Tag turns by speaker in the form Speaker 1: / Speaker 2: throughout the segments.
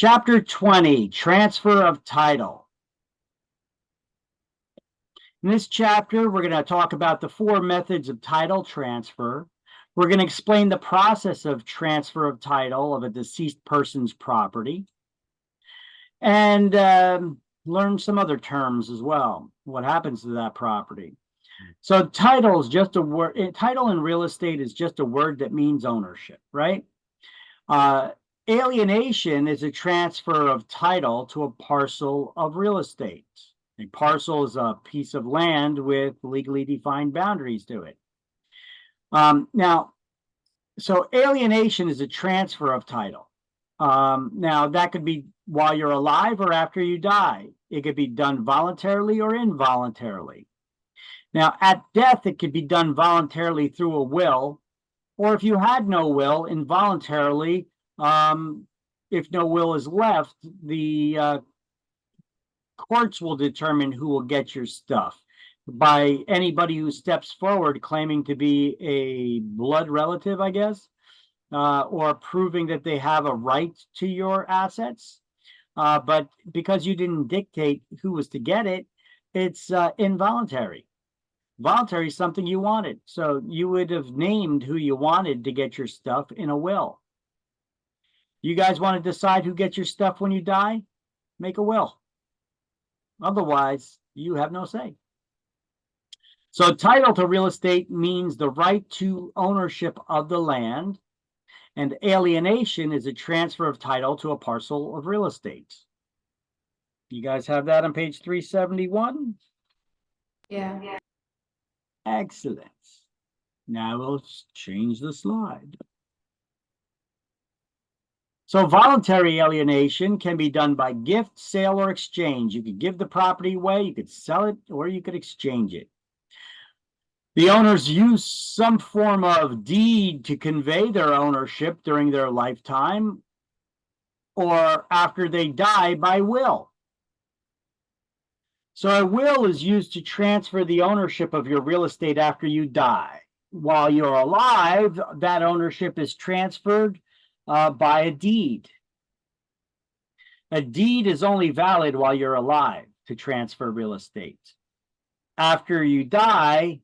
Speaker 1: Chapter 20, Transfer of Title. In this chapter, we're going to talk about the 4 methods of title transfer. We're going to explain the process of transfer of title of a deceased person's property, and learn some other terms as well. What happens to that property? So title is just a word. Title in real estate is just a word that means ownership, right? Alienation is a transfer of title to a parcel of real estate. A parcel is a piece of land with legally defined boundaries to it. So alienation is a transfer of title. Now, that could be while you're alive or after you die. It could be done voluntarily or involuntarily. Now, at death, it could be done voluntarily through a will, or if you had no will, involuntarily. If no will is left, the courts will determine who will get your stuff by anybody who steps forward claiming to be a blood relative, I guess, or proving that they have a right to your assets. But because you didn't dictate who was to get it, it's involuntary. Voluntary is something you wanted. So you would have named who you wanted to get your stuff in a will. You guys want to decide who gets your stuff when you die? Make a will. Otherwise, you have no say. So title to real estate means the right to ownership of the land, and alienation is a transfer of title to a parcel of real estate. You guys have that on page 371?
Speaker 2: Yeah.
Speaker 1: Excellent. Now we'll change the slide. So voluntary alienation can be done by gift, sale, or exchange. You could give the property away, you could sell it, or you could exchange it. The owners use some form of deed to convey their ownership during their lifetime or after they die by will. So a will is used to transfer the ownership of your real estate after you die. While you're alive, that ownership is transferred by a deed. A deed is only valid while you're alive to transfer real estate. After you die,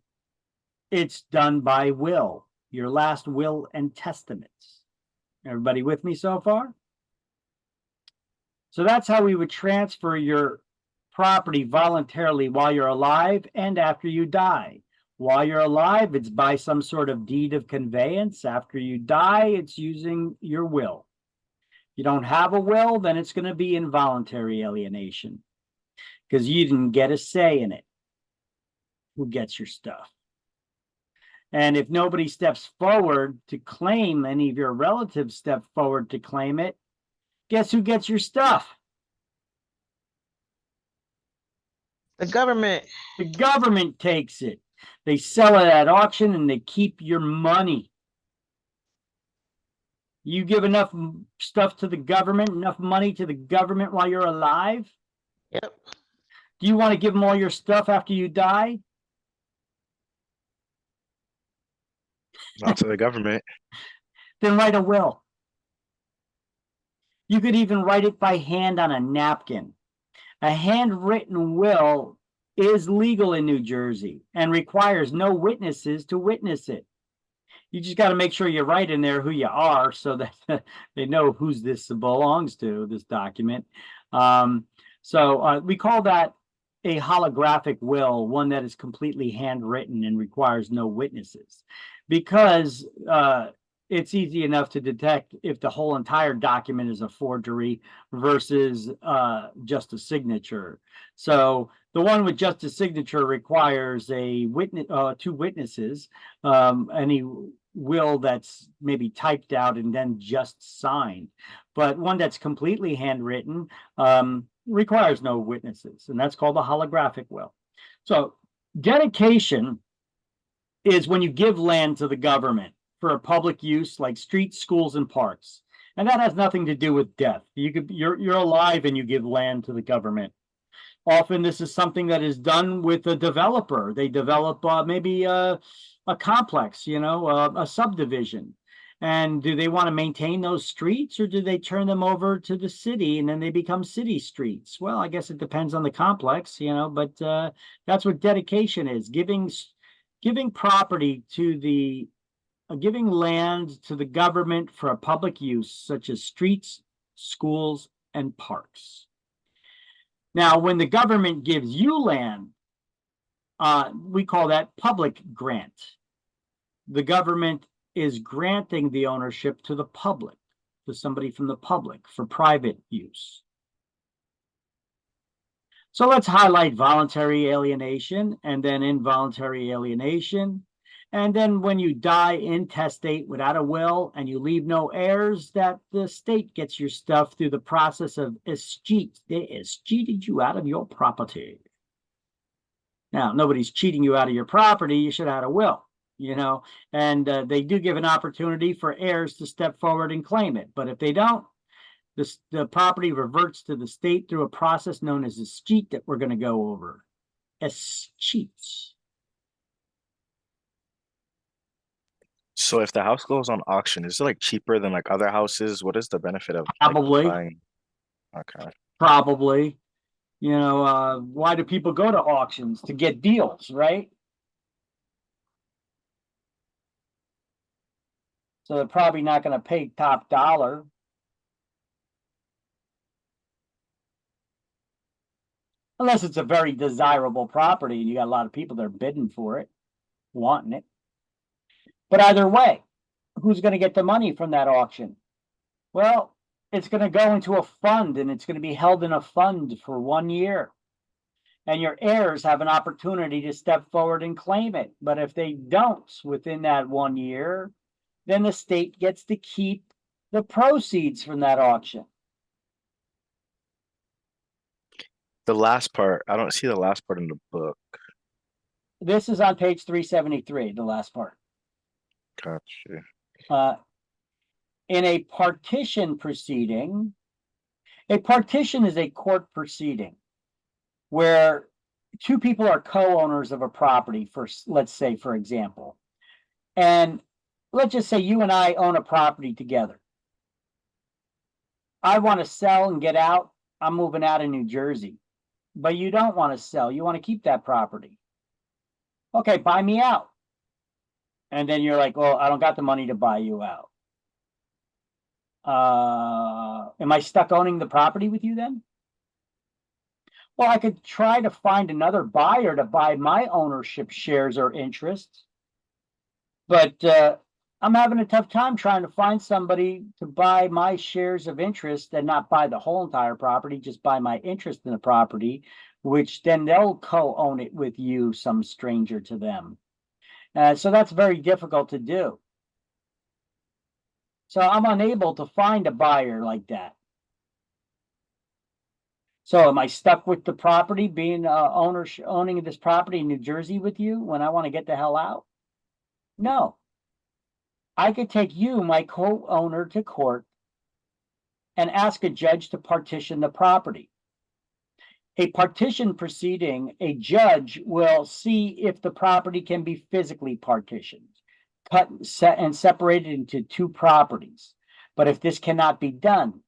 Speaker 1: it's done by will, your last will and testament. Everybody with me so far? So that's how we would transfer your property voluntarily while you're alive and after you die. While you're alive, it's by some sort of deed of conveyance. After you die, it's using your will. If you don't have a will, then it's going to be involuntary alienation because you didn't get a say in it. Who gets your stuff? And if nobody steps forward to claim, any of your relatives step forward to claim it, guess who gets your stuff?
Speaker 3: The government.
Speaker 1: The government takes it. They sell it at auction and they keep your money. You give enough stuff to the government, enough money to the government while you're alive?
Speaker 3: Yep.
Speaker 1: Do you want to give them all your stuff after you die?
Speaker 4: Not to the government.
Speaker 1: Then write a will. You could even write it by hand on a napkin. A handwritten will is legal in New Jersey and requires no witnesses to witness it. You just got to make sure you write in there who you are so that they know whose this belongs to, this document. So we call that a holographic will, one that is completely handwritten and requires no witnesses, because it's easy enough to detect if the whole entire document is a forgery versus just a signature. So the one with just a signature requires a witness, 2 witnesses. Any will that's maybe typed out and then just signed, but one that's completely handwritten requires no witnesses, and that's called a holographic will. So dedication is when you give land to the government for a public use like streets, schools, and parks. And that has nothing to do with death. You're alive and you give land to the government. Often this is something that is done with a developer. They develop maybe a complex, a subdivision. And do they want to maintain those streets, or do they turn them over to the city and then they become city streets? Well, I guess it depends on the complex, but that's what dedication is, giving property to the giving land to the government for a public use, such as streets, schools, and parks. Now, when the government gives you land, we call that public grant. The government is granting the ownership to the public, to somebody from the public for private use. So let's highlight voluntary alienation and then involuntary alienation. And then when you die intestate without a will and you leave no heirs, that the state gets your stuff through the process of escheat. They escheated you out of your property. Now, nobody's cheating you out of your property. You should have had a will, and they do give an opportunity for heirs to step forward and claim it. But if they don't, the property reverts to the state through a process known as escheat that we're going to go over. Escheat.
Speaker 4: So if the house goes on auction, is it like cheaper than like other houses? What is the benefit of
Speaker 1: Probably.
Speaker 4: buying? Okay.
Speaker 1: Probably. Why do people go to auctions? To get deals, right? So they're probably not going to pay top dollar. Unless it's a very desirable property and you got a lot of people that are bidding for it, wanting it. But either way, who's going to get the money from that auction? Well, it's going to go into a fund, and it's going to be held in a fund for 1 year. And your heirs have an opportunity to step forward and claim it. But if they don't within that 1 year, then the state gets to keep the proceeds from that auction.
Speaker 4: The last part, I don't see the last part in the book.
Speaker 1: This is on page 373, the last part.
Speaker 4: Gotcha.
Speaker 1: In a partition proceeding, a partition is a court proceeding where two people are co-owners of a property, let's say, for example. And let's just say you and I own a property together. I want to sell and get out. I'm moving out of New Jersey. But you don't want to sell. You want to keep that property. Okay, buy me out. And then you're like, well, I don't got the money to buy you out. Am I stuck owning the property with you then? Well, I could try to find another buyer to buy my ownership shares or interests. But I'm having a tough time trying to find somebody to buy my shares of interest and not buy the whole entire property, just buy my interest in the property, which then they'll co-own it with you, some stranger to them. So that's very difficult to do. So I'm unable to find a buyer like that. So am I stuck with the property, being owning this property in New Jersey with you when I want to get the hell out? No. I could take you, my co-owner, to court and ask a judge to partition the property. A partition proceeding, a judge will see if the property can be physically partitioned, cut and separated into two properties. But if this cannot be done,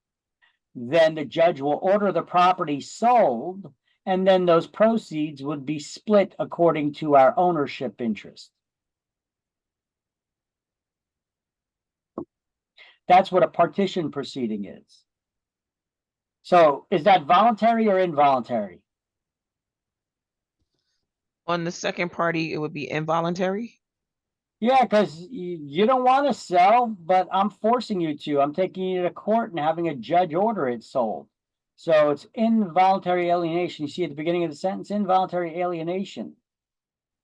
Speaker 1: then the judge will order the property sold, and then those proceeds would be split according to our ownership interest. That's what a partition proceeding is. So is that voluntary or involuntary?
Speaker 3: On the second party, it would be involuntary.
Speaker 1: Yeah, because you don't want to sell, but I'm forcing you to. I'm taking you to court and having a judge order it sold. So it's involuntary alienation. You see at the beginning of the sentence, involuntary alienation.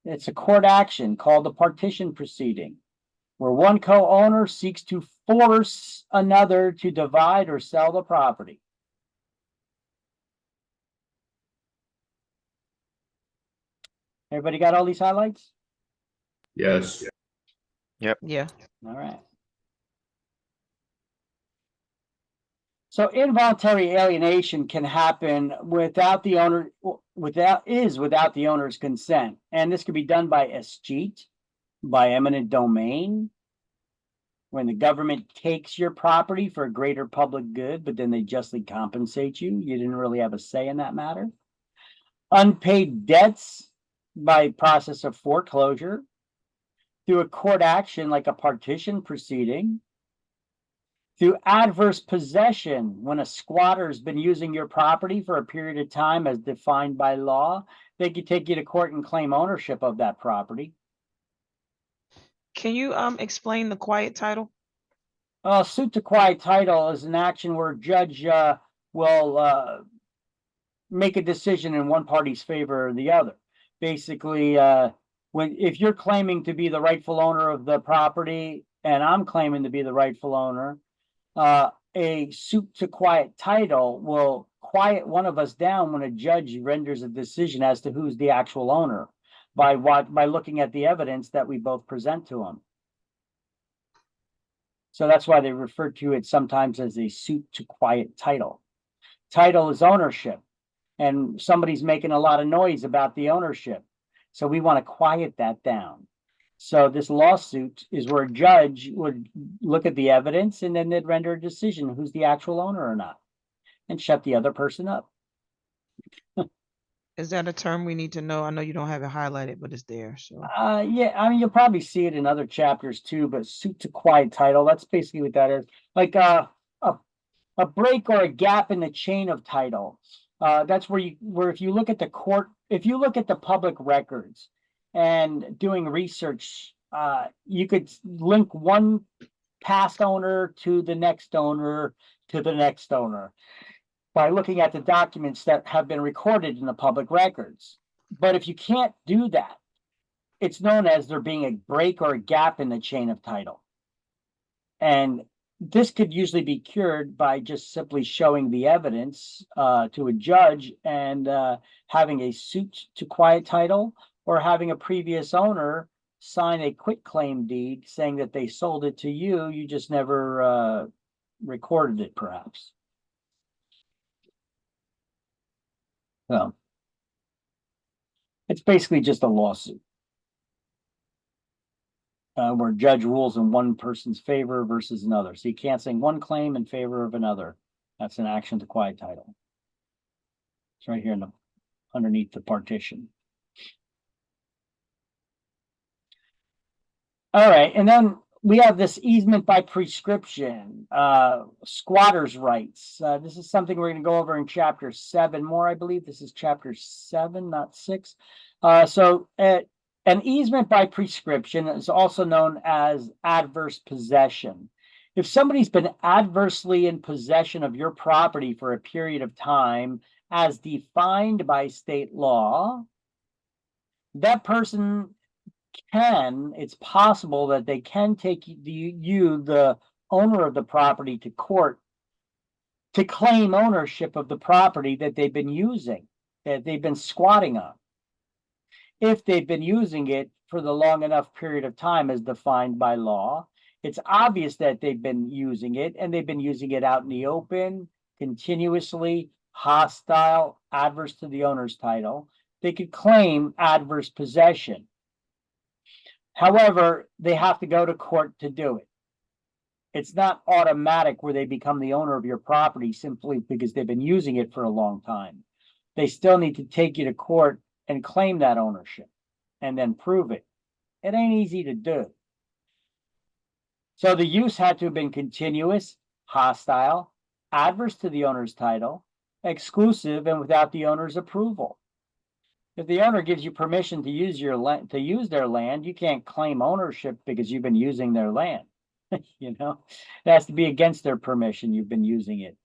Speaker 1: It's a court action called a partition proceeding, where one co-owner seeks to force another to divide or sell the property. Everybody got all these highlights?
Speaker 5: Yes.
Speaker 3: Yeah.
Speaker 1: All right. So involuntary alienation can happen without the owner, without the owner's consent. And this can be done by escheat, by eminent domain, When the government takes your property for a greater public good, but then they justly compensate you, you didn't really have a say in that matter. Unpaid debts by process of foreclosure, through a court action like a partition proceeding, through adverse possession, when a squatter's been using your property for a period of time as defined by law, they could take you to court and claim ownership of that property.
Speaker 3: Can you explain the quiet title?
Speaker 1: Suit to quiet title is an action where a judge will make a decision in one party's favor or the other. Basically, if you're claiming to be the rightful owner of the property and I'm claiming to be the rightful owner, a suit to quiet title will quiet one of us down when a judge renders a decision as to who's the actual owner by looking at the evidence that we both present to him. So that's why they refer to it sometimes as a suit to quiet title. Title is ownership, and somebody's making a lot of noise about the ownership. So we want to quiet that down. So this lawsuit is where a judge would look at the evidence and then they'd render a decision who's the actual owner or not, and shut the other person up.
Speaker 3: Is that a term we need to know? I know you don't have it highlighted, but it's there. So
Speaker 1: Yeah, I mean, you'll probably see it in other chapters too, but suit to quiet title, that's basically what that is. Like a break or a gap in the chain of title. That's where if you look at the court, if you look at the public records and doing research, you could link one past owner to the next owner to the next owner by looking at the documents that have been recorded in the public records. But if you can't do that, it's known as there being a break or a gap in the chain of title. And this could usually be cured by just simply showing the evidence to a judge and having a suit to quiet title, or having a previous owner sign a quitclaim deed saying that they sold it to you, you just never recorded it perhaps. So it's basically just a lawsuit where a judge rules in one person's favor versus another. So you can't sing one claim in favor of another. That's an action to quiet title. It's right here underneath the partition. All right, and then we have this easement by prescription, squatters' rights. This is something we're going to go over in chapter 7 more, I believe. This is chapter 7, not 6. An easement by prescription is also known as adverse possession. If somebody's been adversely in possession of your property for a period of time as defined by state law, that person it's possible that they can take the owner of the property, to court to claim ownership of the property that they've been using, that they've been squatting on, if they've been using it for the long enough period of time as defined by law. It's obvious that they've been using it, and they've been using it out in the open, continuously, hostile, adverse to the owner's title. They could claim adverse possession. However, they have to go to court to do it. It's not automatic where they become the owner of your property simply because they've been using it for a long time. They still need to take you to court and claim that ownership and then prove it. It ain't easy to do. So the use had to have been continuous, hostile, adverse to the owner's title, exclusive, and without the owner's approval. If the owner gives you permission to use their land, you can't claim ownership because you've been using their land. You know, it has to be against their permission you've been using it.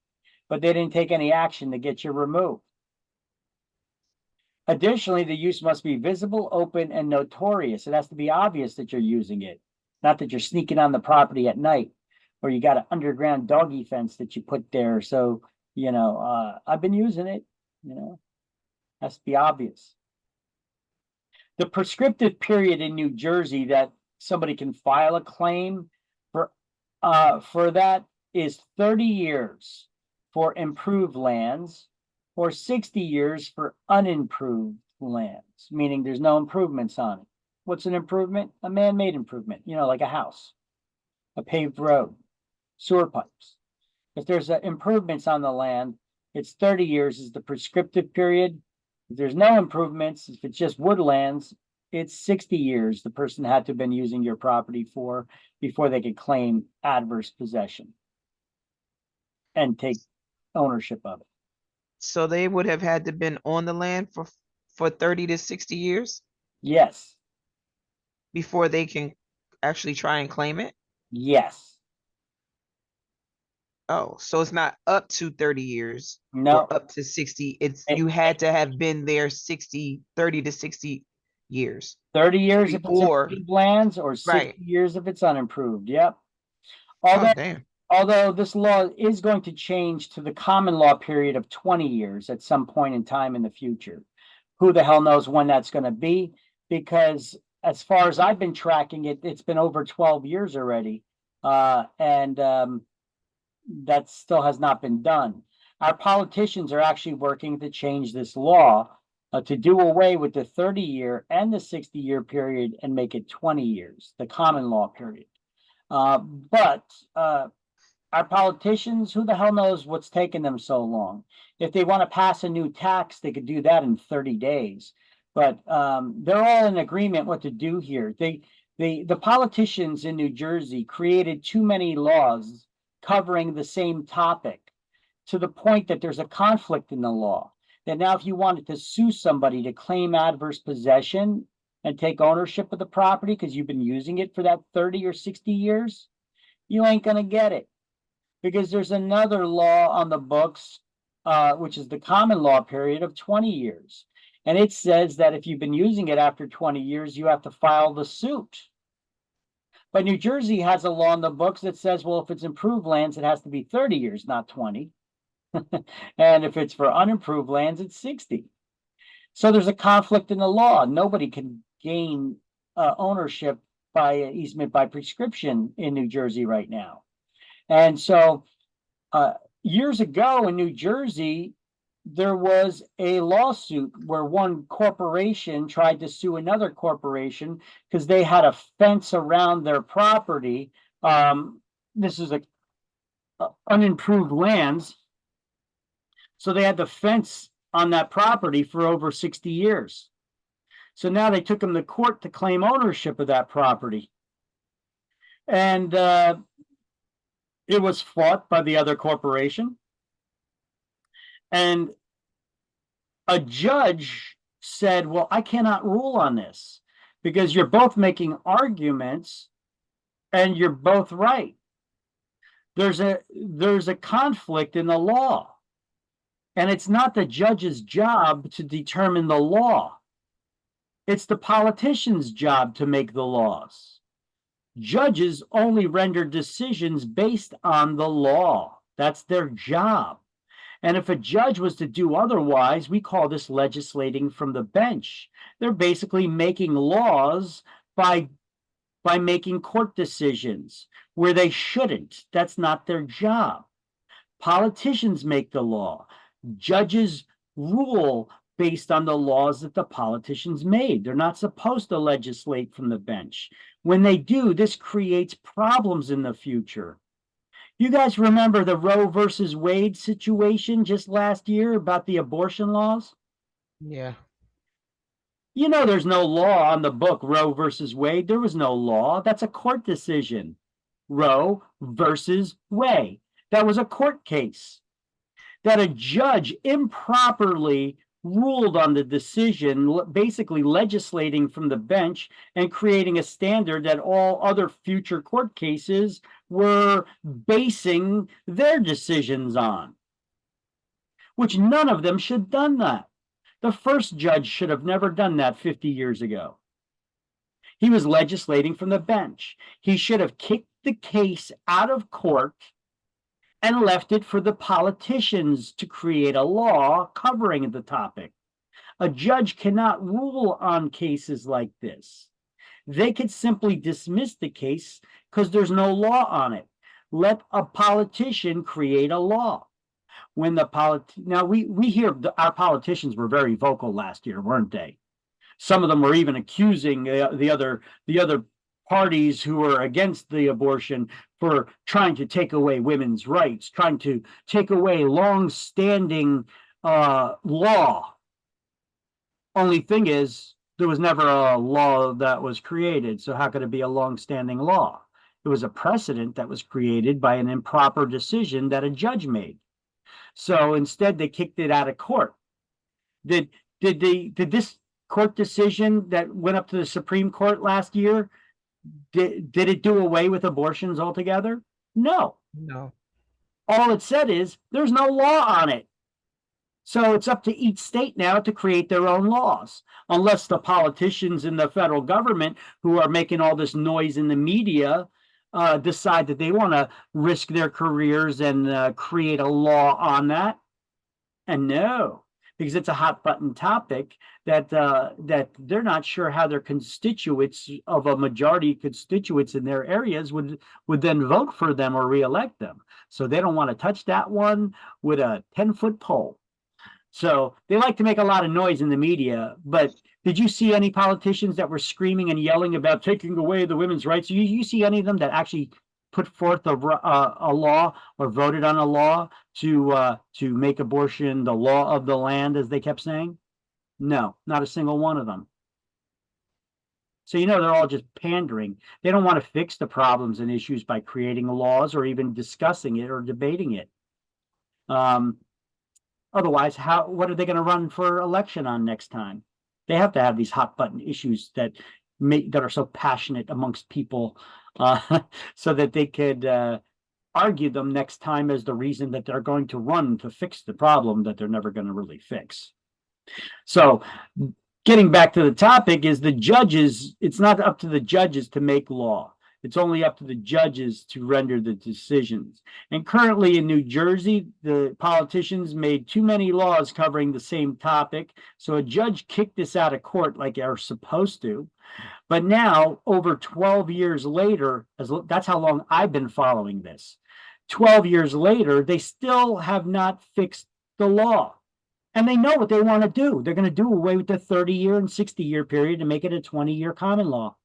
Speaker 1: But they didn't take any action to get you removed. Additionally, the use must be visible, open, and notorious. It has to be obvious that you're using it, not that you're sneaking on the property at night, or you got an underground doggy fence that you put there. So, you know, I've been using it, you know, has to be obvious. The prescriptive period in New Jersey that somebody can file a claim for that is 30 years for improved lands, or 60 years for unimproved lands, meaning there's no improvements on it. What's an improvement? A man-made improvement, you know, like a house. a paved road, sewer pipes. If there's improvements on the land, it's 30 years is the prescriptive period. If there's no improvements, if it's just woodlands, it's 60 years the person had to have been using your property for before they could claim adverse possession and take ownership of it.
Speaker 3: So they would have had to been on the land for 30 to 60 years
Speaker 1: Yes,
Speaker 3: before they can actually try and claim it?
Speaker 1: yes,
Speaker 3: Oh, so it's not up to 30 years
Speaker 1: no,
Speaker 3: or up to 60. It's
Speaker 1: It-
Speaker 3: you had to have been there 30 to 60 years.
Speaker 1: 30 years if it's
Speaker 3: Before-
Speaker 1: improved lands or 60
Speaker 3: Right.
Speaker 1: years if it's unimproved. Yep.
Speaker 3: Oh,
Speaker 1: Although,
Speaker 3: damn.
Speaker 1: although this law is going to change to the common law period of 20 years at some point in time in the future. Who the hell knows when that's going to be? Because as far as I've been tracking it, it's been over 12 years already. That still has not been done. Our politicians are actually working to change this law to do away with the 30-year and the 60-year period and make it 20 years, the common law period. But our politicians, who the hell knows what's taken them so long? If they want to pass a new tax, they could do that in 30 days. But they're all in agreement what to do here. The politicians in New Jersey created too many laws covering the same topic to the point that there's a conflict in the law. That now if you wanted to sue somebody to claim adverse possession and take ownership of the property because you've been using it for that 30 or 60 years, you ain't going to get it. Because there's another law on the books, which is the common law period of 20 years. And it says that if you've been using it after 20 years, you have to file the suit. But New Jersey has a law in the books that says, well, if it's improved lands, it has to be 30 years, not 20. And if it's for unimproved lands, it's 60. So there's a conflict in the law. Nobody can gain ownership by easement by prescription in New Jersey right now. And so years ago in New Jersey, there was a lawsuit where one corporation tried to sue another corporation because they had a fence around their property. This is unimproved lands. So they had the fence on that property for over 60 years. So now they took them to court to claim ownership of that property. And it was fought by the other corporation. And a judge said, well, I cannot rule on this because you're both making arguments and you're both right. There's a conflict in the law. And it's not the judge's job to determine the law. It's the politician's job to make the laws. Judges only render decisions based on the law. That's their job. And if a judge was to do otherwise, we call this legislating from the bench. They're basically making laws by making court decisions where they shouldn't. That's not their job. Politicians make the law. Judges rule based on the laws that the politicians made. They're not supposed to legislate from the bench. When they do, this creates problems in the future. You guys remember the Roe versus Wade situation just last year about the abortion laws?
Speaker 3: Yeah.
Speaker 1: You know, there's no law on the book, Roe versus Wade. There was no law. That's a court decision. Roe versus Wade. That was a court case. That a judge improperly ruled on the decision, basically legislating from the bench and creating a standard that all other future court cases were basing their decisions on, which none of them should have done that. The first judge should have never done that 50 years ago. He was legislating from the bench. He should have kicked the case out of court and left it for the politicians to create a law covering the topic. A judge cannot rule on cases like this. They could simply dismiss the case because there's no law on it. Let a politician create a law. When the now we hear our politicians were very vocal last year, weren't they? Some of them were even accusing the other parties who are against the abortion for trying to take away women's rights, trying to take away long-standing law. Only thing is, there was never a law that was created, so how could it be a long-standing law? It was a precedent that was created by an improper decision that a judge made. So instead, they kicked it out of court. Did this court decision that went up to the Supreme Court last year, did it do away with abortions altogether? No.
Speaker 3: No.
Speaker 1: All it said is there's no law on it. So it's up to each state now to create their own laws, unless the politicians in the federal government who are making all this noise in the media decide that they want to risk their careers and create a law on that. And no, because it's a hot button topic that they're not sure how their constituents of a majority constituents in their areas would then vote for them or reelect them. So they don't want to touch that one with a 10-foot pole. So they like to make a lot of noise in the media, but did you see any politicians that were screaming and yelling about taking away the women's rights? You see any of them that actually put forth a law or voted on a law to make abortion the law of the land, as they kept saying? No, not a single one of them. So they're all just pandering. They don't want to fix the problems and issues by creating laws or even discussing it or debating it. Otherwise, what are they going to run for election on next time? They have to have these hot button issues that are so passionate amongst people, so that they could argue them next time as the reason that they're going to run to fix the problem that they're never going to really fix. So getting back to the topic is the judges. It's not up to the judges to make law. It's only up to the judges to render the decisions. And currently in New Jersey, the politicians made too many laws covering the same topic. So a judge kicked this out of court like they're supposed to. But now, over 12 years later, that's how long I've been following this. 12 years later, they still have not fixed the law. And they know what they want to do. They're going to do away with the 30-year and 60-year period and make it a 20-year common law.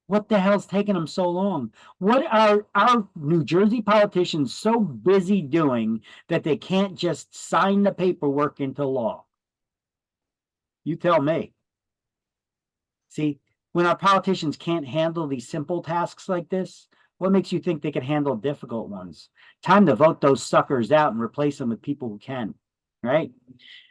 Speaker 1: What the hell's taking them so long? What are our New Jersey politicians so busy doing that they can't just sign the paperwork into law? You tell me. See, when our politicians can't handle these simple tasks like this, what makes you think they can handle difficult ones? Time to vote those suckers out and replace them with people who can, right?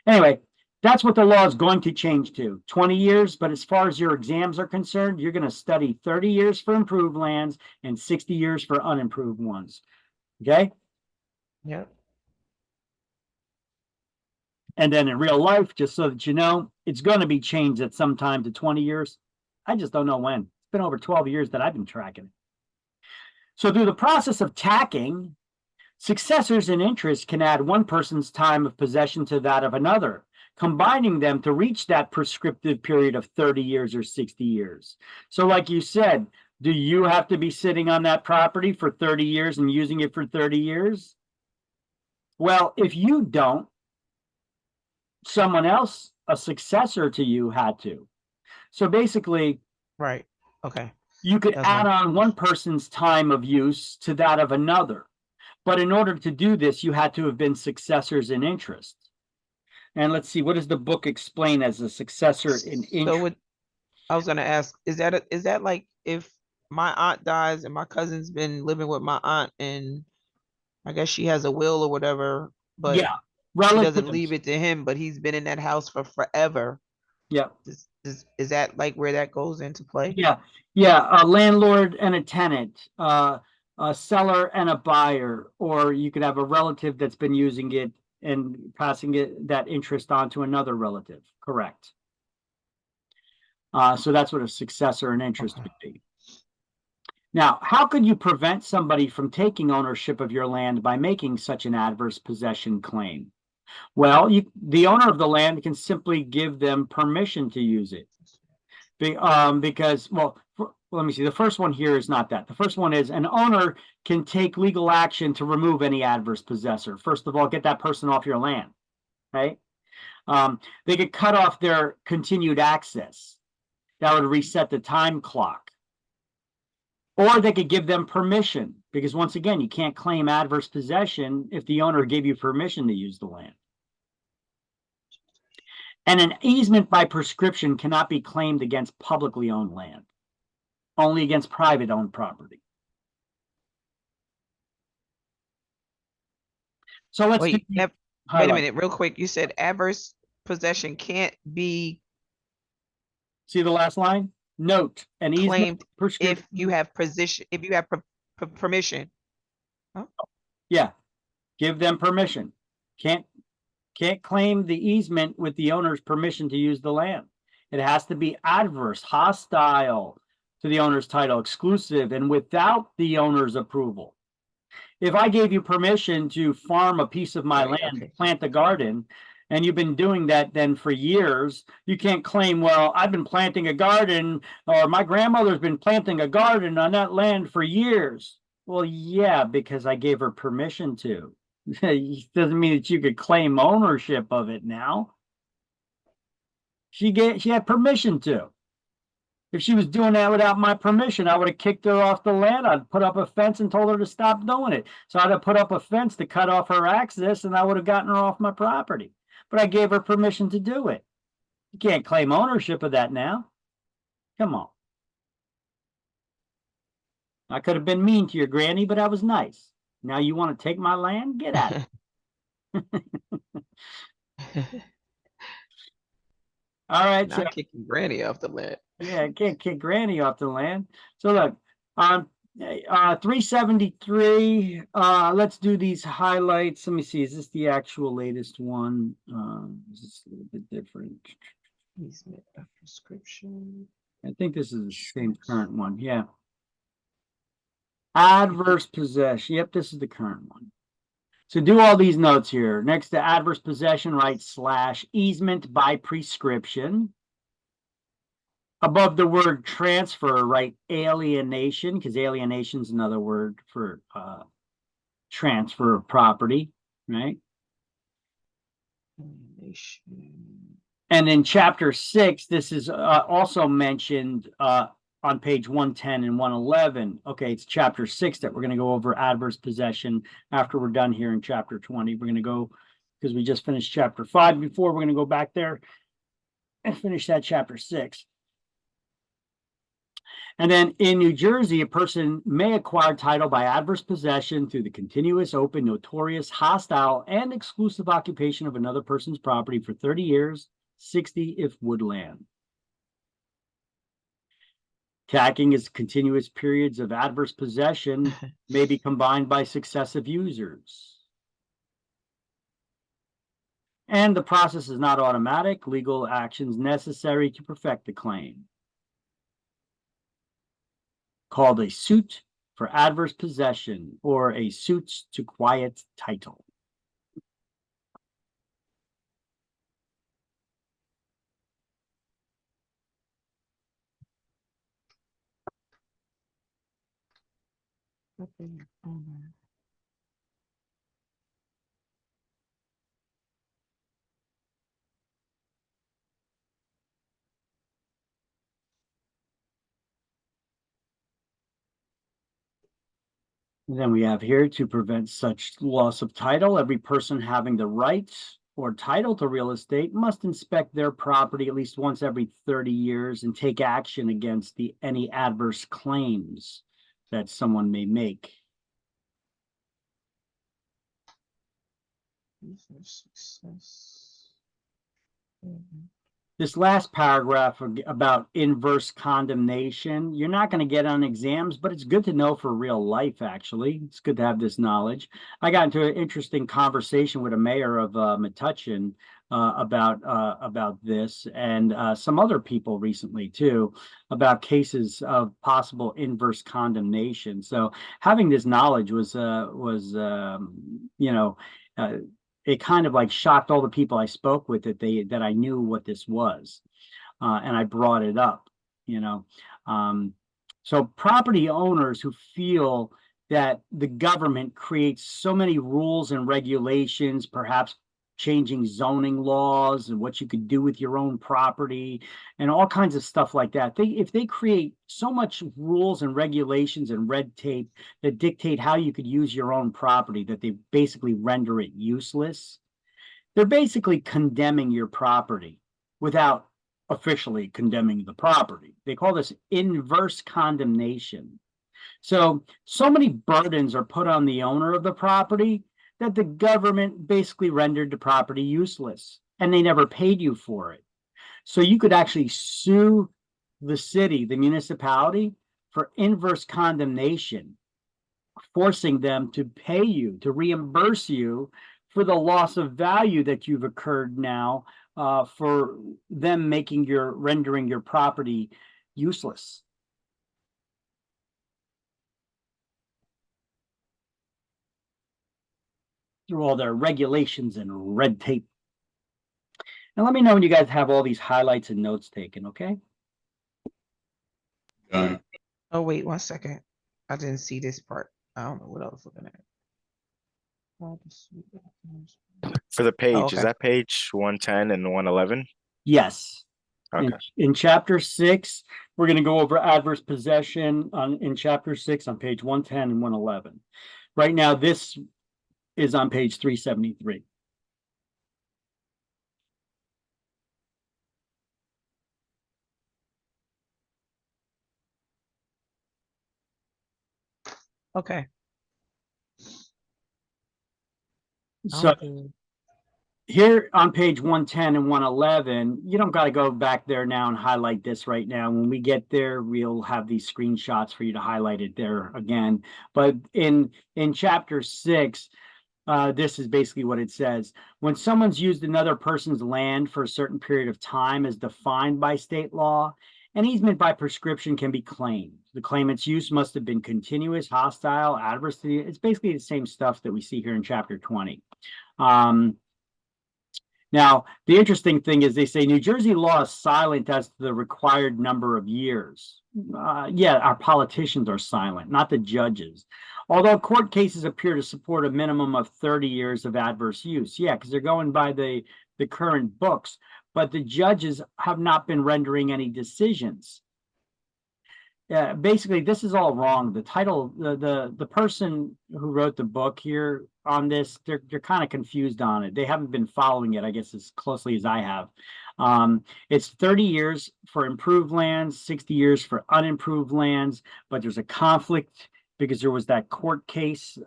Speaker 1: Anyway, that's what the law is going to change to, 20 years. But as far as your exams are concerned, you're going to study 30 years for improved lands and 60 years for unimproved ones. Okay?
Speaker 3: Yeah.
Speaker 1: And then in real life, just so that you know, it's going to be changed at some time to 20 years. I just don't know when. It's been over 12 years that I've been tracking it. So through the process of tacking, successors in interest can add one person's time of possession to that of another, combining them to reach that prescriptive period of 30 years or 60 years. So like you said, do you have to be sitting on that property for 30 years and using it for 30 years? Well, if you don't, someone else, a successor to you, had to. So basically,
Speaker 3: Right. Okay.
Speaker 1: you could
Speaker 3: That's
Speaker 1: add
Speaker 3: right.
Speaker 1: on one person's time of use to that of another. But in order to do this, you had to have been successors in interest. And let's see, what does the book explain as a successor in interest?
Speaker 3: I was gonna ask, is that like if my aunt dies and my cousin's been living with my aunt and I guess she has a will or whatever, but
Speaker 1: Yeah,
Speaker 3: she doesn't
Speaker 1: relatives.
Speaker 3: leave it to him, but he's been in that house for forever.
Speaker 1: Yeah,
Speaker 3: Is that like where that goes into play?
Speaker 1: yeah, a landlord and a tenant, a seller and a buyer, or you could have a relative that's been using it and passing that interest on to another relative. Correct. So that's what a successor in interest would be. Now, how could you prevent somebody from taking ownership of your land by making such an adverse possession claim? Well, the owner of the land can simply give them permission to use it. Because, well, let me see. The first one here is not that. The first one is an owner can take legal action to remove any adverse possessor. First of all, get that person off your land, right? They could cut off their continued access. That would reset the time clock. Or they could give them permission, because once again, you can't claim adverse possession if the owner gave you permission to use the land. And an easement by prescription cannot be claimed against publicly owned land, only against private owned property. So let's
Speaker 3: Wait,
Speaker 1: do
Speaker 3: wait a
Speaker 1: highlight.
Speaker 3: minute, real quick. You said adverse possession can't be
Speaker 1: See the last line? Note, an easement
Speaker 3: claimed
Speaker 1: prescription.
Speaker 3: if you have permission.
Speaker 1: Yeah, give them permission. Can't claim the easement with the owner's permission to use the land. It has to be adverse, hostile to the owner's title, exclusive, and without the owner's approval. If I gave you permission to farm a piece of my
Speaker 3: Right,
Speaker 1: land,
Speaker 3: okay.
Speaker 1: plant a garden, and you've been doing that then for years, you can't claim, well, I've been planting a garden, or my grandmother's been planting a garden on that land for years. Well, yeah, because I gave her permission to. Doesn't mean that you could claim ownership of it now. She had permission to. If she was doing that without my permission, I would have kicked her off the land. I'd put up a fence and told her to stop doing it. So I'd have put up a fence to cut off her access, and I would have gotten her off my property. But I gave her permission to do it. You can't claim ownership of that now. Come on. I could have been mean to your granny, but I was nice. Now you want to take my land? Get at it. All right. So,
Speaker 3: Not kicking granny off the land.
Speaker 1: yeah, can't kick granny off the land. So look, on 373, let's do these highlights. Let me see, is this the actual latest one? Is this a little bit different?
Speaker 3: Easement of prescription.
Speaker 1: I think this is the same current one, yeah. Adverse possession, yep, this is the current one. So do all these notes here. Next to adverse possession, write / easement by prescription. Above the word transfer, write alienation, because alienation is another word for transfer of property, right?
Speaker 3: Alienation.
Speaker 1: And in chapter 6, this is also mentioned on page 110 and 111. Okay, it's chapter 6 that we're going to go over adverse possession after we're done here in chapter 20. We're going to go, because we just finished chapter 5 before, we're going to go back there and finish that chapter 6. And then in New Jersey, a person may acquire title by adverse possession through the continuous, open, notorious, hostile, and exclusive occupation of another person's property for 30 years, 60 if woodland. Tacking is continuous periods of adverse possession may be combined by successive users. And the process is not automatic. Legal actions necessary to perfect the claim. Called a suit for adverse possession or a suit to quiet title. And then we have here to prevent such loss of title, every person having the rights or title to real estate must inspect their property at least once every 30 years and take action against any adverse claims that someone may make. This last paragraph about inverse condemnation, you're not going to get on exams, but it's good to know for real life, actually. It's good to have this knowledge. I got into an interesting conversation with a mayor of Metuchen about this, and some other people recently too, about cases of possible inverse condemnation. So having this knowledge was it kind of like shocked all the people I spoke with that I knew what this was, and I brought it up. So property owners who feel that the government creates so many rules and regulations, perhaps changing zoning laws and what you could do with your own property and all kinds of stuff like that. If they create so much rules and regulations and red tape that dictate how you could use your own property, that they basically render it useless, they're basically condemning your property without officially condemning the property. They call this inverse condemnation. So many burdens are put on the owner of the property that the government basically rendered the property useless, and they never paid you for it. So you could actually sue the city, the municipality, for inverse condemnation, forcing them to pay you, to reimburse you for the loss of value that you've occurred now for them rendering your property useless. Through all their regulations and red tape. And let me know when you guys have all these highlights and notes taken, okay?
Speaker 5: Done.
Speaker 3: Oh, wait, 1 second. I didn't see this part. I don't know what I was looking at.
Speaker 4: For the page, is
Speaker 3: okay.
Speaker 4: that page 110 and 111?
Speaker 1: Yes.
Speaker 4: Okay.
Speaker 1: In chapter 6, we're going to go over adverse possession in chapter 6 on page 110 and 111. Right now, this is on page 373.
Speaker 3: Okay.
Speaker 1: So
Speaker 3: I'm good.
Speaker 1: here on page 110 and 111, you don't got to go back there now and highlight this right now. When we get there, we'll have these screenshots for you to highlight it there again. But in chapter 6, this is basically what it says. When someone's used another person's land for a certain period of time as defined by state law, an easement by prescription can be claimed. The claimant's use must have been continuous, hostile, adverse to the, it's basically the same stuff that we see here in chapter 20. Now, the interesting thing is they say New Jersey law is silent as to the required number of years. Yeah, our politicians are silent, not the judges. Although court cases appear to support a minimum of 30 years of adverse use. Yeah, because they're going by the current books, but the judges have not been rendering any decisions. Basically, this is all wrong. The title, the person who wrote the book here on this, they're kind of confused on it. They haven't been following it, I guess, as closely as I have. It's 30 years for improved lands, 60 years for unimproved lands, but there's a conflict because there was that court case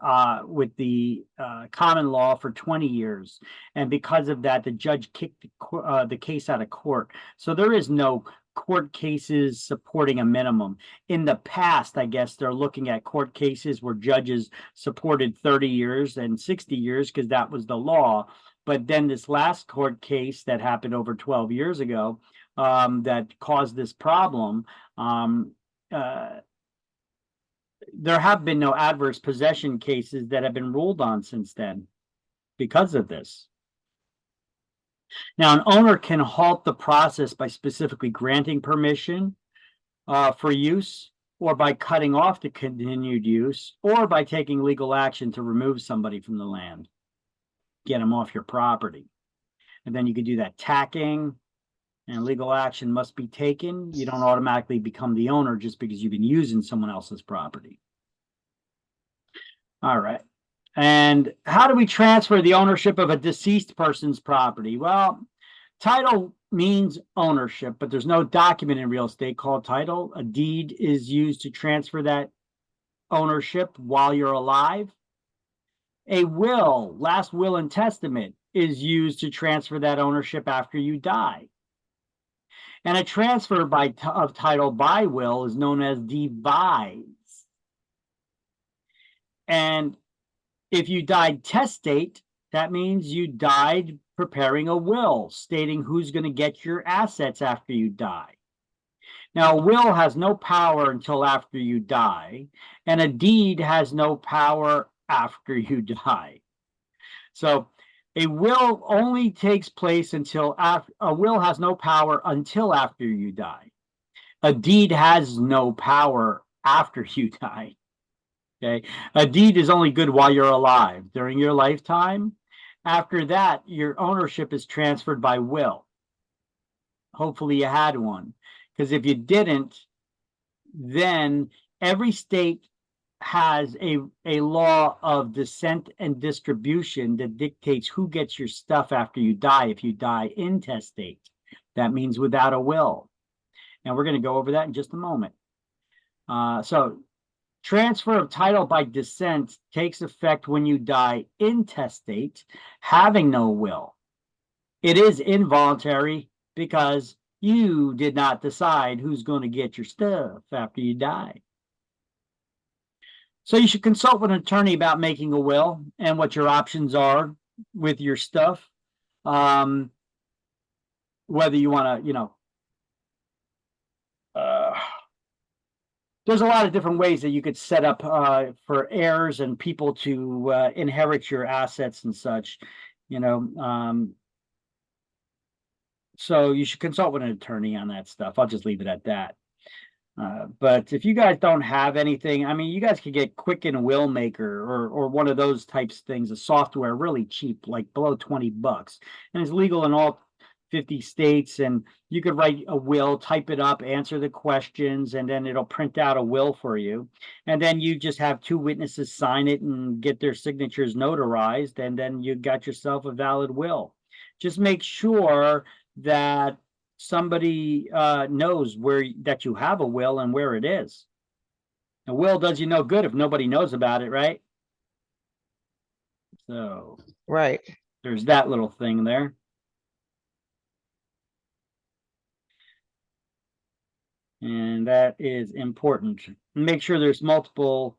Speaker 1: with the common law for 20 years. And because of that, the judge kicked the case out of court. So there is no court cases supporting a minimum. In the past, I guess they're looking at court cases where judges supported 30 years and 60 years because that was the law. But then this last court case that happened over 12 years ago that caused this problem, there have been no adverse possession cases that have been ruled on since then because of this. Now, an owner can halt the process by specifically granting permission for use, or by cutting off the continued use, or by taking legal action to remove somebody from the land, get them off your property. And then you could do that tacking, and legal action must be taken. You don't automatically become the owner just because you've been using someone else's property. All right. And how do we transfer the ownership of a deceased person's property? Well, title means ownership, but there's no document in real estate called title. A deed is used to transfer that ownership while you're alive. A will, last will and testament, is used to transfer that ownership after you die. And a transfer of title by will is known as devise. And if you died testate, that means you died preparing a will, stating who's going to get your assets after you die. Now, a will has no power until after you die, and a deed has no power after you die. So a will only takes place until after, a will has no power until after you die. A deed has no power after you die. Okay, a deed is only good while you're alive. During your lifetime, After that, your ownership is transferred by will. Hopefully you had one, because if you didn't, then every state has a law of descent and distribution that dictates who gets your stuff after you die if you die intestate. That means without a will. And we're going to go over that in just a moment. So transfer of title by descent takes effect when you die intestate, having no will. It is involuntary because you did not decide who's going to get your stuff after you die. So you should consult with an attorney about making a will and what your options are with your stuff. Whether you want to, there's a lot of different ways that you could set up for heirs and people to inherit your assets and such, so you should consult with an attorney on that stuff. I'll just leave it at that. But if you guys don't have anything, I mean, you guys could get Quicken Will Maker or one of those types of things, a software really cheap, like below $20, and it's legal in all 50 states. And you could write a will, type it up, answer the questions, and then it'll print out a will for you. And then you just have 2 witnesses sign it and get their signatures notarized, and then you got yourself a valid will. Just make sure that somebody knows that you have a will and where it is. A will does you no good if nobody knows about it, right? So
Speaker 3: Right.
Speaker 1: there's that little thing there. And that is important. Make sure there's multiple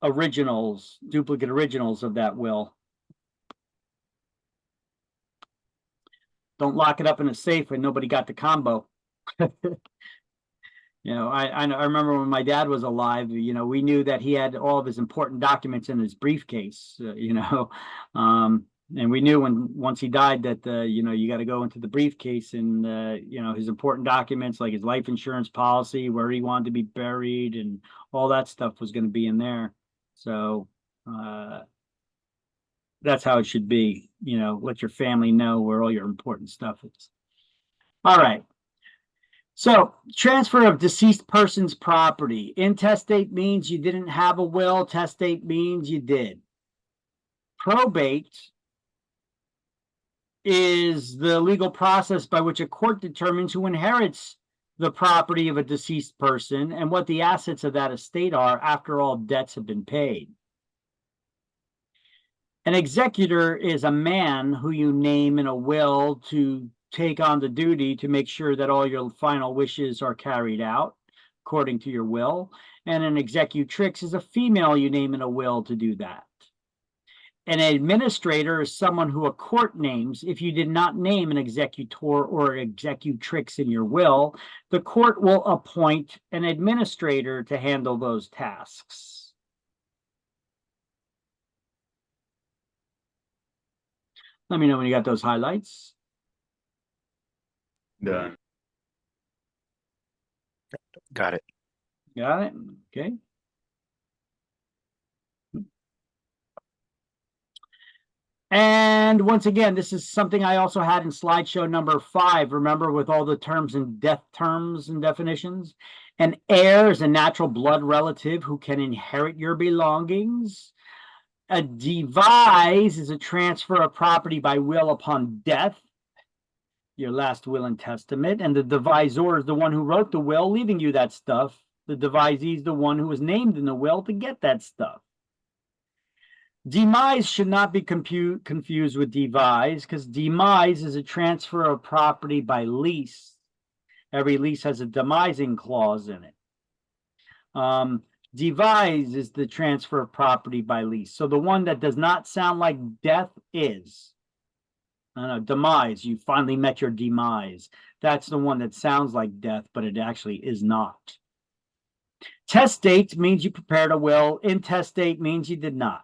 Speaker 1: originals, duplicate originals of that will. Don't lock it up in a safe when nobody got the combo. I remember when my dad was alive, we knew that he had all of his important documents in his briefcase, and we knew once he died that, you got to go into the briefcase and, his important documents like his life insurance policy, where he wanted to be buried, and all that stuff was going to be in there. So, that's how it should be. Let your family know where all your important stuff is. All right. So transfer of deceased person's property. Intestate means you didn't have a will. Testate means you did. Probate is the legal process by which a court determines who inherits the property of a deceased person and what the assets of that estate are after all debts have been paid. An executor is a man who you name in a will to take on the duty to make sure that all your final wishes are carried out according to your will. And an executrix is a female you name in a will to do that. An administrator is someone who a court names. If you did not name an executor or executrix in your will, the court will appoint an administrator to handle those tasks. Let me know when you got those highlights.
Speaker 5: Done.
Speaker 4: Got it.
Speaker 1: Got it? Okay. And once again, this is something I also had in slideshow number 5. Remember, with all the terms and death terms and definitions? An heir is a natural blood relative who can inherit your belongings. A devise is a transfer of property by will upon death, your last will and testament, and the devisor is the one who wrote the will, leaving you that stuff. The devisee is the one who was named in the will to get that stuff. Demise should not be confused with devise, because demise is a transfer of property by lease. Every lease has a demising clause in it. Devise is the transfer of property by lease. So the one that does not sound like death is. Demise, you finally met your demise. That's the one that sounds like death, but it actually is not. Testate means you prepared a will. Intestate means you did not.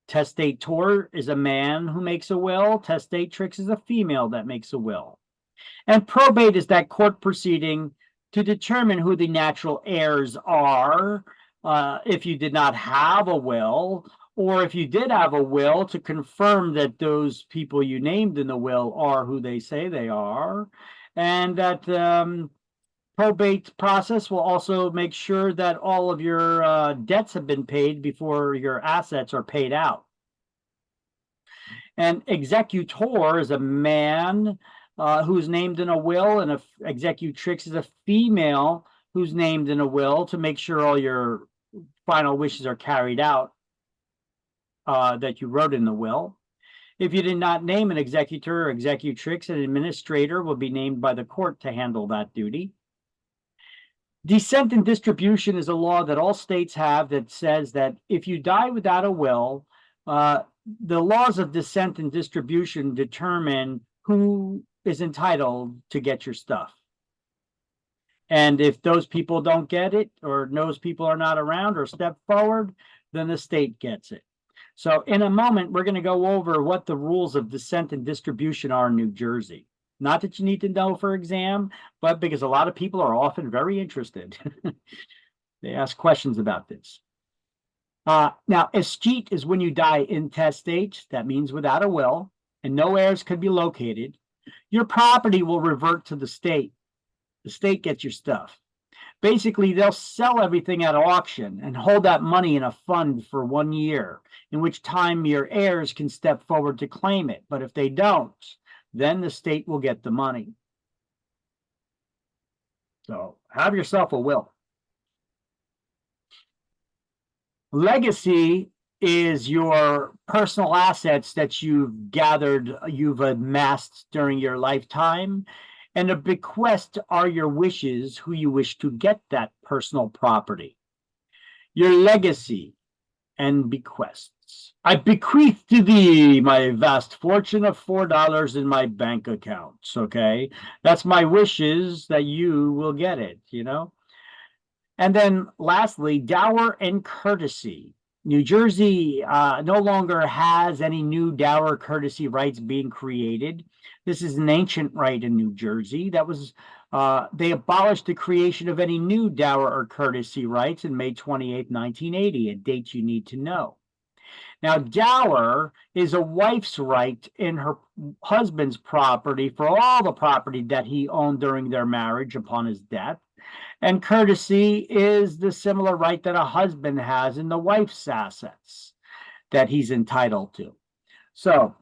Speaker 1: Testator is a man who makes a will. Testatrix is a female that makes a will. And probate is that court proceeding to determine who the natural heirs are. If you did not have a will, or if you did have a will, to confirm that those people you named in the will are who they say they are, and that probate process will also make sure that all of your debts have been paid before your assets are paid out. An executor is a man who's named in a will, and an executrix is a female who's named in a will to make sure all your final wishes are carried out that you wrote in the will. If you did not name an executor or executrix, an administrator will be named by the court to handle that duty. Descent and distribution is a law that all states have that says that if you die without a will, the laws of descent and distribution determine who is entitled to get your stuff. And if those people don't get it, or those people are not around or step forward, then the state gets it. So in a moment, we're going to go over what the rules of descent and distribution are in New Jersey. Not that you need to know for exam, but because a lot of people are often very interested. They ask questions about this. Now, escheat is when you die intestate. That means without a will, and no heirs could be located. Your property will revert to the state. The state gets your stuff. Basically, they'll sell everything at auction and hold that money in a fund for 1 year, in which time your heirs can step forward to claim it. But if they don't, then the state will get the money. So have yourself a will. Legacy is your personal assets that you've gathered, you've amassed during your lifetime. And a bequest are your wishes, who you wish to get that personal property. Your legacy and bequests. I bequeath to thee my vast fortune of $4 in my bank account. Okay, that's my wishes that you will get it, you know. And then lastly, dower and courtesy. New Jersey no longer has any new dower courtesy rights being created. This is an ancient right in New Jersey. That was they abolished the creation of any new dower or courtesy rights in May 28, 1980, a date you need to know. Now, dower is a wife's right in her husband's property for all the property that he owned during their marriage upon his death. And courtesy is the similar right that a husband has in the wife's assets that he's entitled to. So,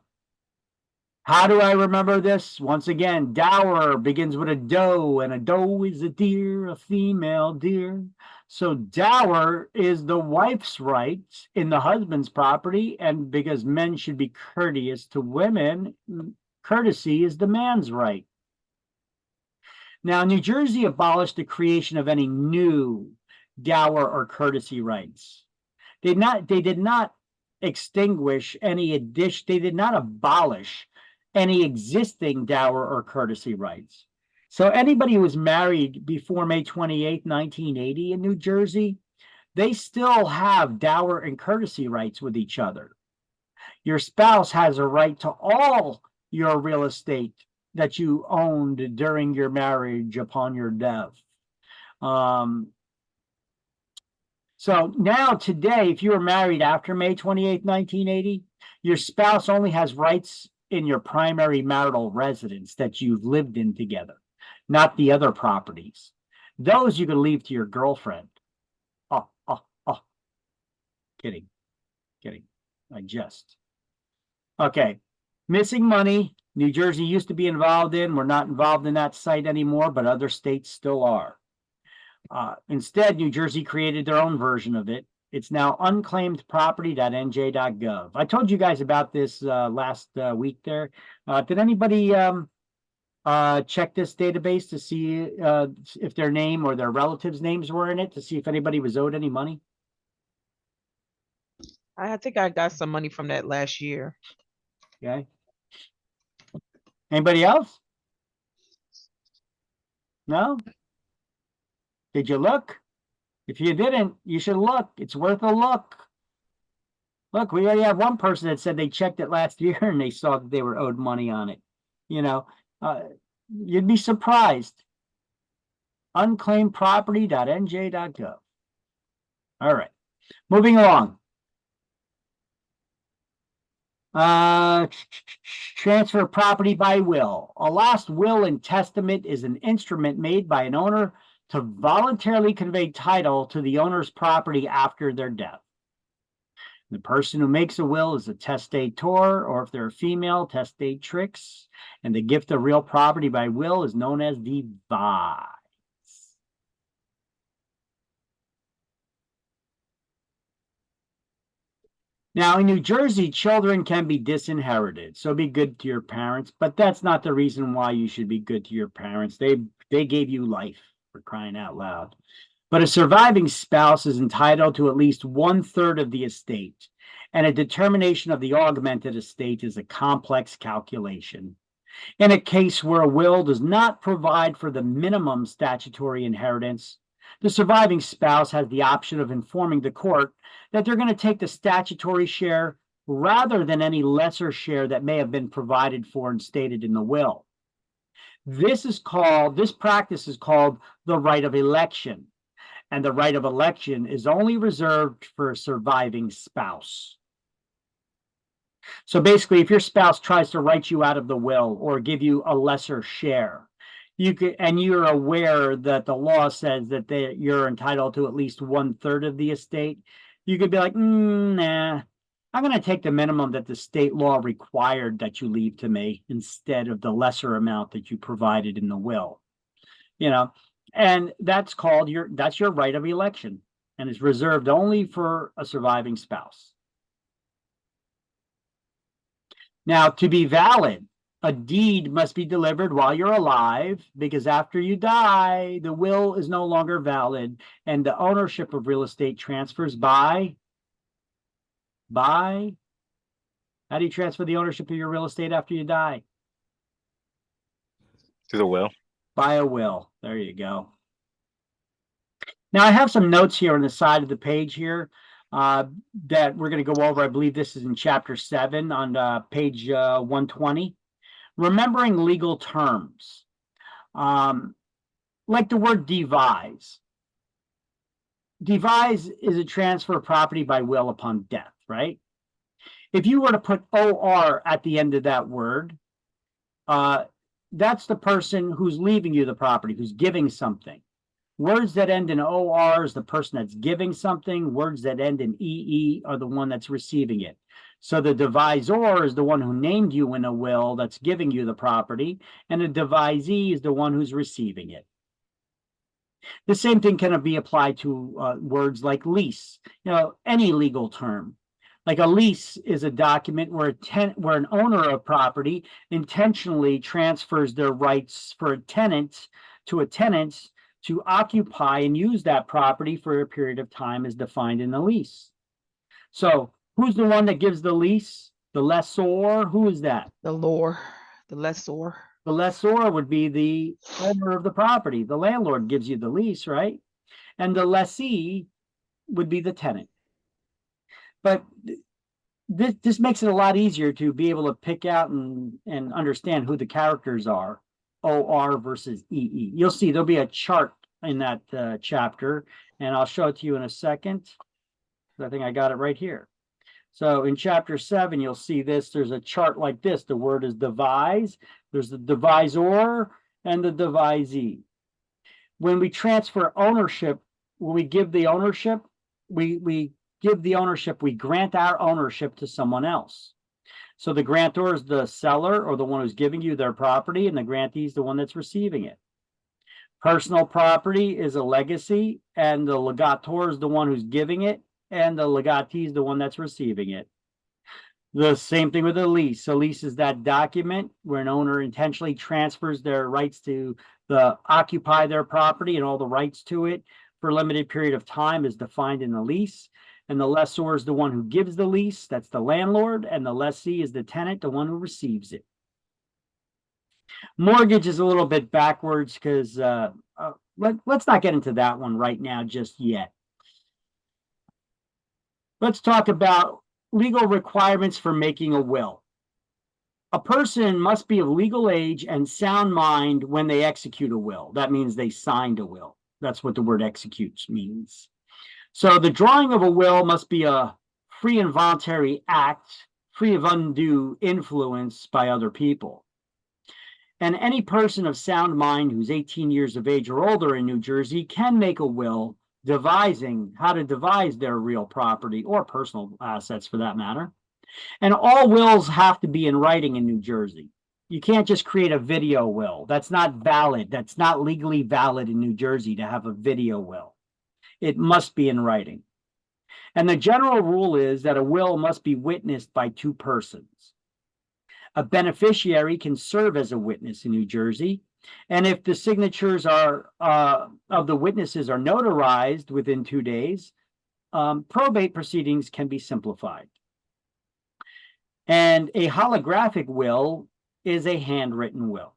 Speaker 1: how do I remember this? Once again, dower begins with a doe, and a doe is a deer, a female deer. So dower is the wife's right in the husband's property, and because men should be courteous to women, courtesy is the man's right. Now, New Jersey abolished the creation of any new dower or courtesy rights. They did not extinguish any addition. They did not abolish any existing dower or courtesy rights. So anybody who was married before May 28, 1980 in New Jersey, they still have dower and courtesy rights with each other. Your spouse has a right to all your real estate that you owned during your marriage upon your death. So now today, if you were married after May 28, 1980, your spouse only has rights in your primary marital residence that you've lived in together, not the other properties. Those you can leave to your girlfriend. Kidding. I jest. Okay. Missing money. New Jersey used to be involved in. We're not involved in that site anymore, but other states still are. Instead, New Jersey created their own version of it. It's now unclaimedproperty.nj.gov. I told you guys about this last week there. Did anybody check this database to see if their name or their relatives' names were in it, to see if anybody was owed any money?
Speaker 3: I think I got some money from that last year.
Speaker 1: Okay. Anybody else? No? Did you look? If you didn't, you should look. It's worth a look. Look, we already have one person that said they checked it last year and they saw that they were owed money on it. You know, you'd be surprised. Unclaimedproperty.nj.gov. All right, moving along. Transfer of property by will. A lost will and testament is an instrument made by an owner to voluntarily convey title to the owner's property after their death. The person who makes a will is a testator, or if they're a female, testatrix, and the gift of real property by will is known as devise. Now, in New Jersey, children can be disinherited, so be good to your parents, but that's not the reason why you should be good to your parents. They gave you life, for crying out loud. But a surviving spouse is entitled to at least 1/3 of the estate, and a determination of the augmented estate is a complex calculation. In a case where a will does not provide for the minimum statutory inheritance, the surviving spouse has the option of informing the court that they're going to take the statutory share rather than any lesser share that may have been provided for and stated in the will. This practice is called the right of election, and the right of election is only reserved for a surviving spouse. So basically, if your spouse tries to write you out of the will or give you a lesser share, and you're aware that the law says that you're entitled to at least 1/3 of the estate, you could be like, nah, I'm going to take the minimum that the state law required that you leave to me instead of the lesser amount that you provided in the will. And that's your right of election, and is reserved only for a surviving spouse. Now, to be valid, a deed must be delivered while you're alive, because after you die, the will is no longer valid, and the ownership of real estate transfers by how do you transfer the ownership of your real estate after you die?
Speaker 4: Through the will.
Speaker 1: By a will. There you go. Now, I have some notes here on the side of the page here that we're going to go over. I believe this is in chapter 7 on page 120. Remembering legal terms, like the word devise. Devise is a transfer of property by will upon death, right? If you were to put OR at the end of that word, that's the person who's leaving you the property, who's giving something. Words that end in OR is the person that's giving something. Words that end in EE are the one that's receiving it. So the devisor is the one who named you in a will that's giving you the property, and the devisee is the one who's receiving it. The same thing can be applied to words like lease, any legal term. Like a lease is a document where an owner of property intentionally transfers their rights for a tenant to occupy and use that property for a period of time as defined in the lease. So who's the one that gives the lease? The lessor? Who is that?
Speaker 3: The lessor.
Speaker 1: The lessor would be the owner of the property. The landlord gives you the lease, right? And the lessee would be the tenant. But this makes it a lot easier to be able to pick out and understand who the characters are. OR versus EE. You'll see there'll be a chart in that chapter, and I'll show it to you in a second. I think I got it right here. So in chapter 7, you'll see this. There's a chart like this. The word is devise. There's the devisor and the devisee. When we transfer ownership, when we give the ownership, we grant our ownership to someone else. So the grantor is the seller or the one who's giving you their property, and the grantee is the one that's receiving it. Personal property is a legacy, and the legator is the one who's giving it, and the legatee is the one that's receiving it. The same thing with a lease. A lease is that document where an owner intentionally transfers their rights to occupy their property and all the rights to it for a limited period of time as defined in the lease. And the lessor is the one who gives the lease, that's the landlord, and the lessee is the tenant, the one who receives it. Mortgage is a little bit backwards because let's not get into that one right now just yet. Let's talk about legal requirements for making a will. A person must be of legal age and sound mind when they execute a will. That means they signed a will. That's what the word executes means. So the drawing of a will must be a free and voluntary act free of undue influence by other people. And any person of sound mind who's 18 years of age or older in New Jersey can make a will devising how to devise their real property or personal assets for that matter. And all wills have to be in writing in New Jersey. You can't just create a video will. That's not valid. That's not legally valid in New Jersey to have a video will. It must be in writing. And the general rule is that a will must be witnessed by two persons. A beneficiary can serve as a witness in New Jersey, and if the signatures are of the witnesses are notarized within 2 days, probate proceedings can be simplified. And a holographic will is a handwritten will.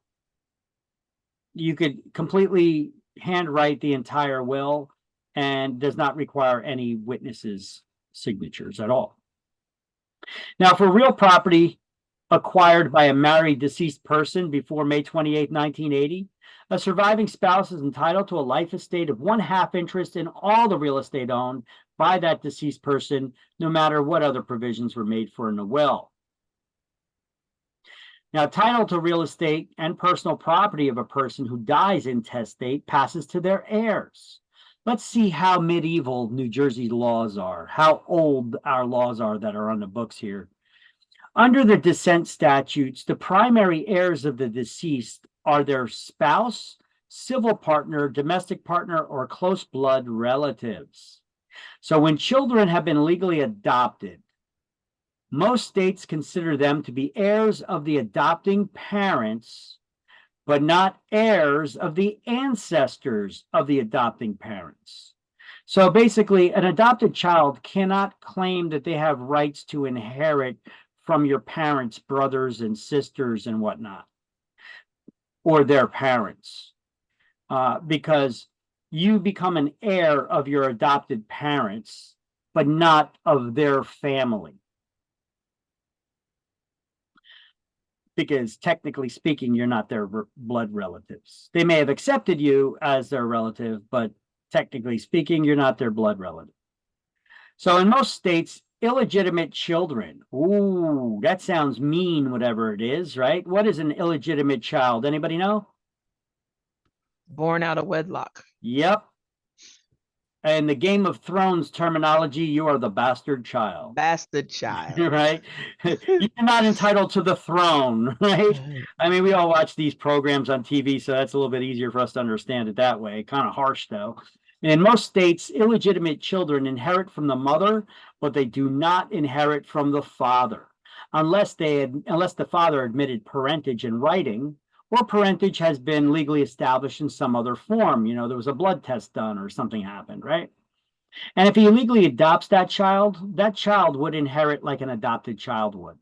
Speaker 1: You could completely handwrite the entire will and does not require any witnesses' signatures at all. Now, for real property acquired by a married deceased person before May 28, 1980, a surviving spouse is entitled to a life estate of 1/2 interest in all the real estate owned by that deceased person, no matter what other provisions were made for in the will. Now, title to real estate and personal property of a person who dies intestate passes to their heirs. Let's see how medieval New Jersey laws are, how old our laws are that are on the books here. Under the descent statutes, the primary heirs of the deceased are their spouse, civil partner, domestic partner, or close blood relatives. So when children have been legally adopted, most states consider them to be heirs of the adopting parents, but not heirs of the ancestors of the adopting parents. So basically, an adopted child cannot claim that they have rights to inherit from your parents' brothers and sisters and whatnot, or their parents, because you become an heir of your adopted parents, but not of their family. Because technically speaking, you're not their blood relatives. They may have accepted you as their relative, but technically speaking, you're not their blood relative. So in most states, illegitimate children, ooh, that sounds mean, whatever it is, right? What is an illegitimate child? Anybody know?
Speaker 3: Born out of wedlock.
Speaker 1: Yep. And the Game of Thrones terminology, you are the bastard child.
Speaker 3: Bastard child.
Speaker 1: Right? You're not entitled to the throne, right? I mean, we all watch these programs on TV, so that's a little bit easier for us to understand it that way. Kind of harsh, though. In most states, illegitimate children inherit from the mother, but they do not inherit from the father, unless the father admitted parentage in writing, or parentage has been legally established in some other form. You know, there was a blood test done or something happened, right? And if he legally adopts that child would inherit like an adopted child would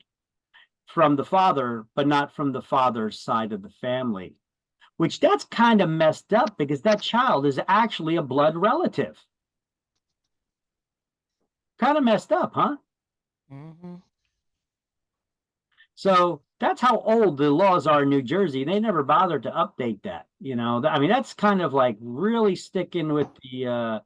Speaker 1: from the father, but not from the father's side of the family, which that's kind of messed up because that child is actually a blood relative. Kind of messed up, huh?
Speaker 3: Mm-hmm.
Speaker 1: So that's how old the laws are in New Jersey. They never bothered to update that. You know, I mean, that's kind of like really sticking with the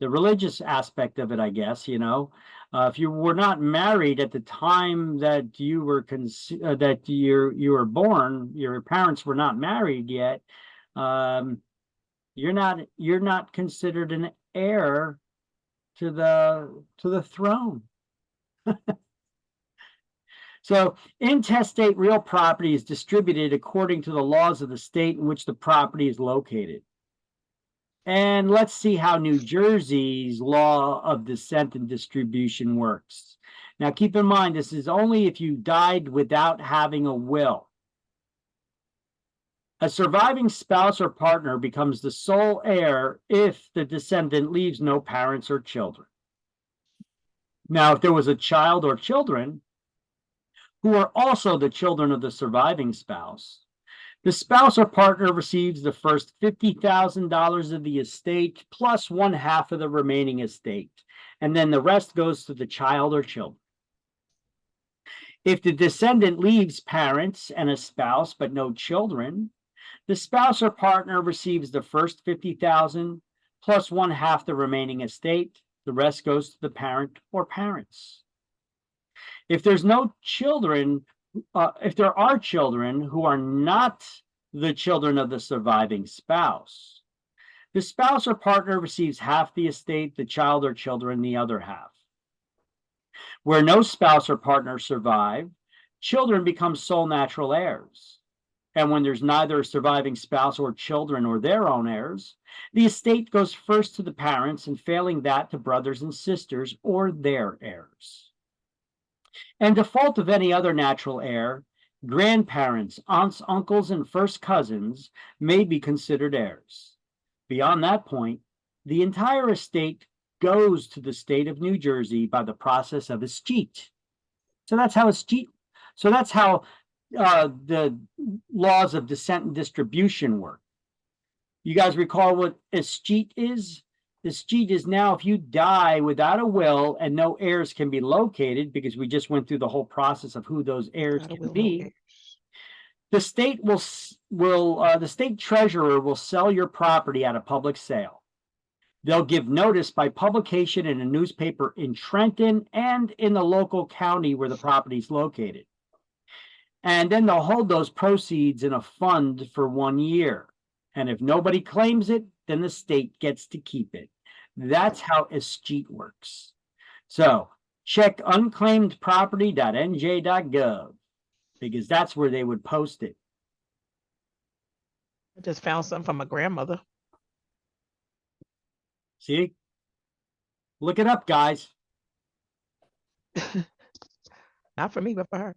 Speaker 1: religious aspect of it, I guess. You know, if you were not married at the time that you were you were born, your parents were not married yet. You're not considered an heir to the throne. So intestate real property is distributed according to the laws of the state in which the property is located. And let's see how New Jersey's law of descent and distribution works. Now, keep in mind, this is only if you died without having a will. A surviving spouse or partner becomes the sole heir if the descendant leaves no parents or children. Now, if there was a child or children who are also the children of the surviving spouse, the spouse or partner receives the first $50,000 of the estate plus 1/2 of the remaining estate, and then the rest goes to the child or children. If the descendant leaves parents and a spouse but no children, the spouse or partner receives the first $50,000 plus 1/2 the remaining estate. The rest goes to the parent or parents. If there's no children, if there are children who are not the children of the surviving spouse, the spouse or partner receives half the estate, the child or children the other half. Where no spouse or partner survive, children become sole natural heirs. And when there's neither a surviving spouse or children or their own heirs, the estate goes first to the parents, and failing that, to brothers and sisters or their heirs. In default of any other natural heir, grandparents, aunts, uncles, and first cousins may be considered heirs. Beyond that point, the entire estate goes to the state of New Jersey by the process of escheat. So that's how escheat. So that's how the laws of descent and distribution work. You guys recall what escheat is? Escheat is now if you die without a will and no heirs can be located, because we just went through the whole process of who those heirs
Speaker 3: Without a
Speaker 1: can
Speaker 3: will, no
Speaker 1: be.
Speaker 3: heirs.
Speaker 1: The state the state treasurer will sell your property at a public sale. They'll give notice by publication in a newspaper in Trenton and in the local county where the property is located. And then they'll hold those proceeds in a fund for 1 year. And if nobody claims it, then the state gets to keep it. That's how escheat works. So check unclaimedproperty.nj.gov, because that's where they would post it.
Speaker 3: I just found something from my grandmother.
Speaker 1: See? Look it up, guys.
Speaker 3: Not for me, but for her.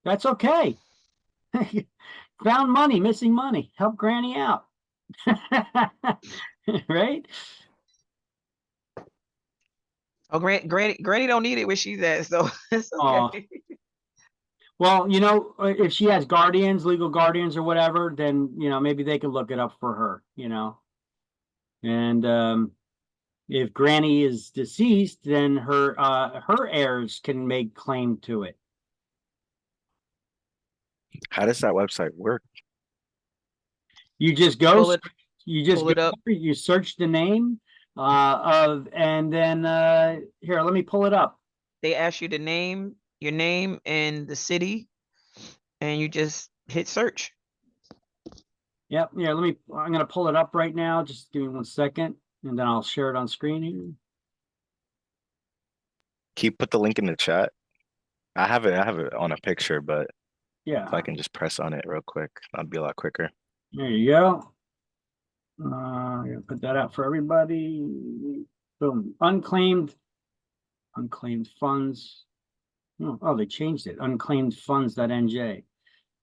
Speaker 1: That's okay. Found money, missing money. Help Granny out. Right?
Speaker 3: Oh, Granny don't need it where she's at, so it's
Speaker 1: Aw.
Speaker 3: okay.
Speaker 1: Well, you know, if she has guardians, legal guardians or whatever, then, you know, maybe they could look it up for her, you know. And if Granny is deceased, then her heirs can make claim to it.
Speaker 4: How does that website work?
Speaker 1: You just go,
Speaker 3: Pull it-
Speaker 1: you just
Speaker 3: pull it
Speaker 1: go,
Speaker 3: up.
Speaker 1: you search the name and then here, let me pull it up.
Speaker 3: They ask you the name, your name and the city, and you just hit search.
Speaker 1: Yep, yeah, I'm gonna pull it up right now. Just give me 1 second, and then I'll share it on screen here.
Speaker 4: Can you put the link in the chat? I have it on a picture, but
Speaker 1: Yeah,
Speaker 4: if I can just press on it real quick, that'd be a lot quicker.
Speaker 1: there you go. I'm gonna put that out for everybody. Boom, unclaimed funds. Oh, they changed it. Unclaimed funds.nj.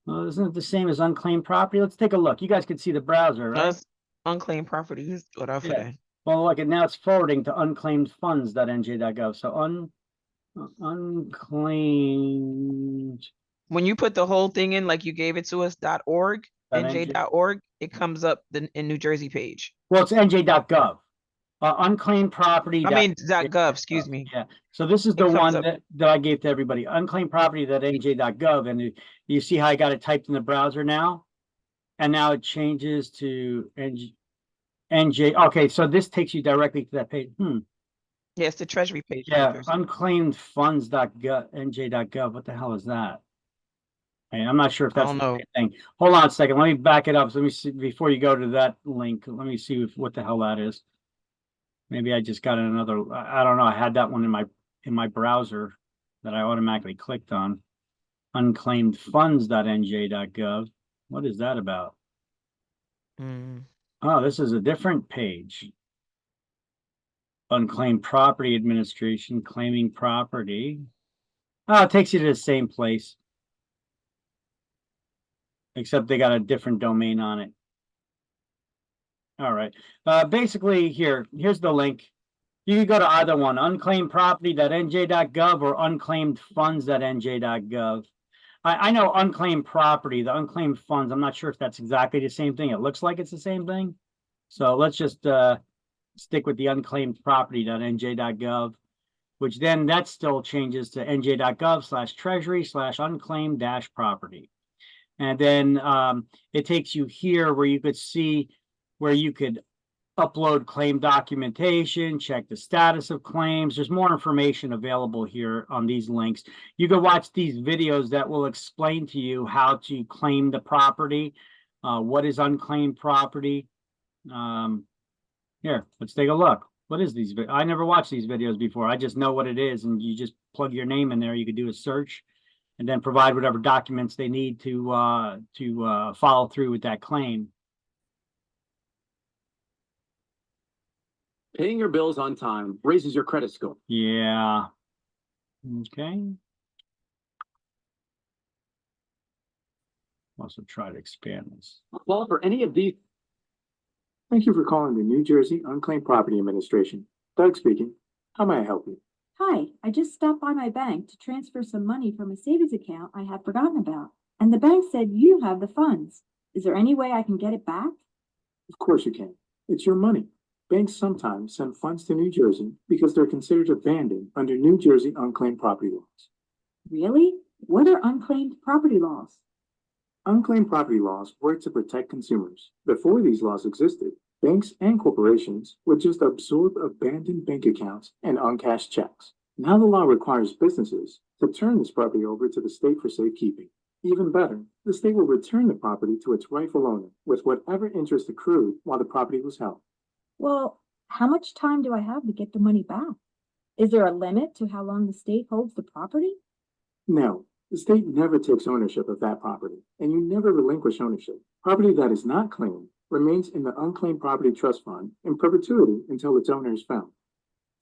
Speaker 1: Well, isn't it the same as unclaimed property? Let's take a look. You guys can see the browser, right?
Speaker 3: That's unclaimed property. Is what I
Speaker 1: Yeah.
Speaker 3: forgot.
Speaker 1: Well, look, and now it's forwarding to unclaimedfunds.nj.gov. So unclaimed.
Speaker 3: When you put the whole thing in, like you gave it to us, .org, nj.org, it comes up in New Jersey page.
Speaker 1: Well, it's nj.gov. Unclaimed property.
Speaker 3: I mean, .gov, excuse me.
Speaker 1: Yeah. So this is the
Speaker 3: comes
Speaker 1: one
Speaker 3: up.
Speaker 1: that I gave to everybody. Unclaimed property.nj.gov, and you see how I got it typed in the browser now, and now it changes to NJ. Okay, so this takes you directly to that page.
Speaker 3: Yeah, it's the Treasury page. of New
Speaker 1: Yeah,
Speaker 3: Jersey.
Speaker 1: unclaimedfunds.nj.gov. What the hell is that? Hey, I'm not sure if
Speaker 3: I
Speaker 1: that's
Speaker 3: don't
Speaker 1: the
Speaker 3: know.
Speaker 1: same thing. Hold on a second. Let me back it up. So let me see before you go to that link. Let me see what the hell that is. Maybe I just got another. I don't know. I had that one in my browser that I automatically clicked on. Unclaimedfunds.nj.gov. What is that about?
Speaker 3: Mm.
Speaker 1: Oh, this is a different page. Unclaimed property administration, claiming property. Oh, it takes you to the same place. Except they got a different domain on it. All right. Basically, here's the link. You can go to either one, unclaimedproperty.nj.gov or unclaimedfunds.nj.gov. I know unclaimed property, the unclaimed funds. I'm not sure if that's exactly the same thing. It looks like it's the same thing. So let's just stick with the unclaimedproperty.nj.gov, which then that still changes to nj.gov/treasury/unclaimed-property. And then it takes you here where you could see where you could upload claim documentation, check the status of claims. There's more information available here on these links. You can watch these videos that will explain to you how to claim the property, what is unclaimed property. Here, let's take a look. What is these? I never watched these videos before. I just know what it is, and you just plug your name in there. You could do a search and then provide whatever documents they need to follow through with that claim.
Speaker 6: Paying your bills on time raises your credit score.
Speaker 1: Yeah. Okay. Also try to expand this.
Speaker 6: Well, for any of these.
Speaker 7: Thank you for calling the New Jersey Unclaimed Property Administration. Doug speaking. How may I help you?
Speaker 8: Hi, I just stopped by my bank to transfer some money from a savings account I had forgotten about, and the bank said you have the funds. Is there any way I can get it back?
Speaker 7: Of course you can. It's your money. Banks sometimes send funds to New Jersey because they're considered abandoned under New Jersey unclaimed property laws.
Speaker 8: Really? What are unclaimed property laws?
Speaker 7: Unclaimed property laws work to protect consumers. Before these laws existed, banks and corporations would just absorb abandoned bank accounts and uncashed checks. Now the law requires businesses to turn this property over to the state for safekeeping. Even better, the state will return the property to its rightful owner with whatever interest accrued while the property was held.
Speaker 8: Well, how much time do I have to get the money back? Is there a limit to how long the state holds the property?
Speaker 7: No, the state never takes ownership of that property, and you never relinquish ownership. Property that is not claimed remains in the Unclaimed Property Trust Fund in perpetuity until its owner is found.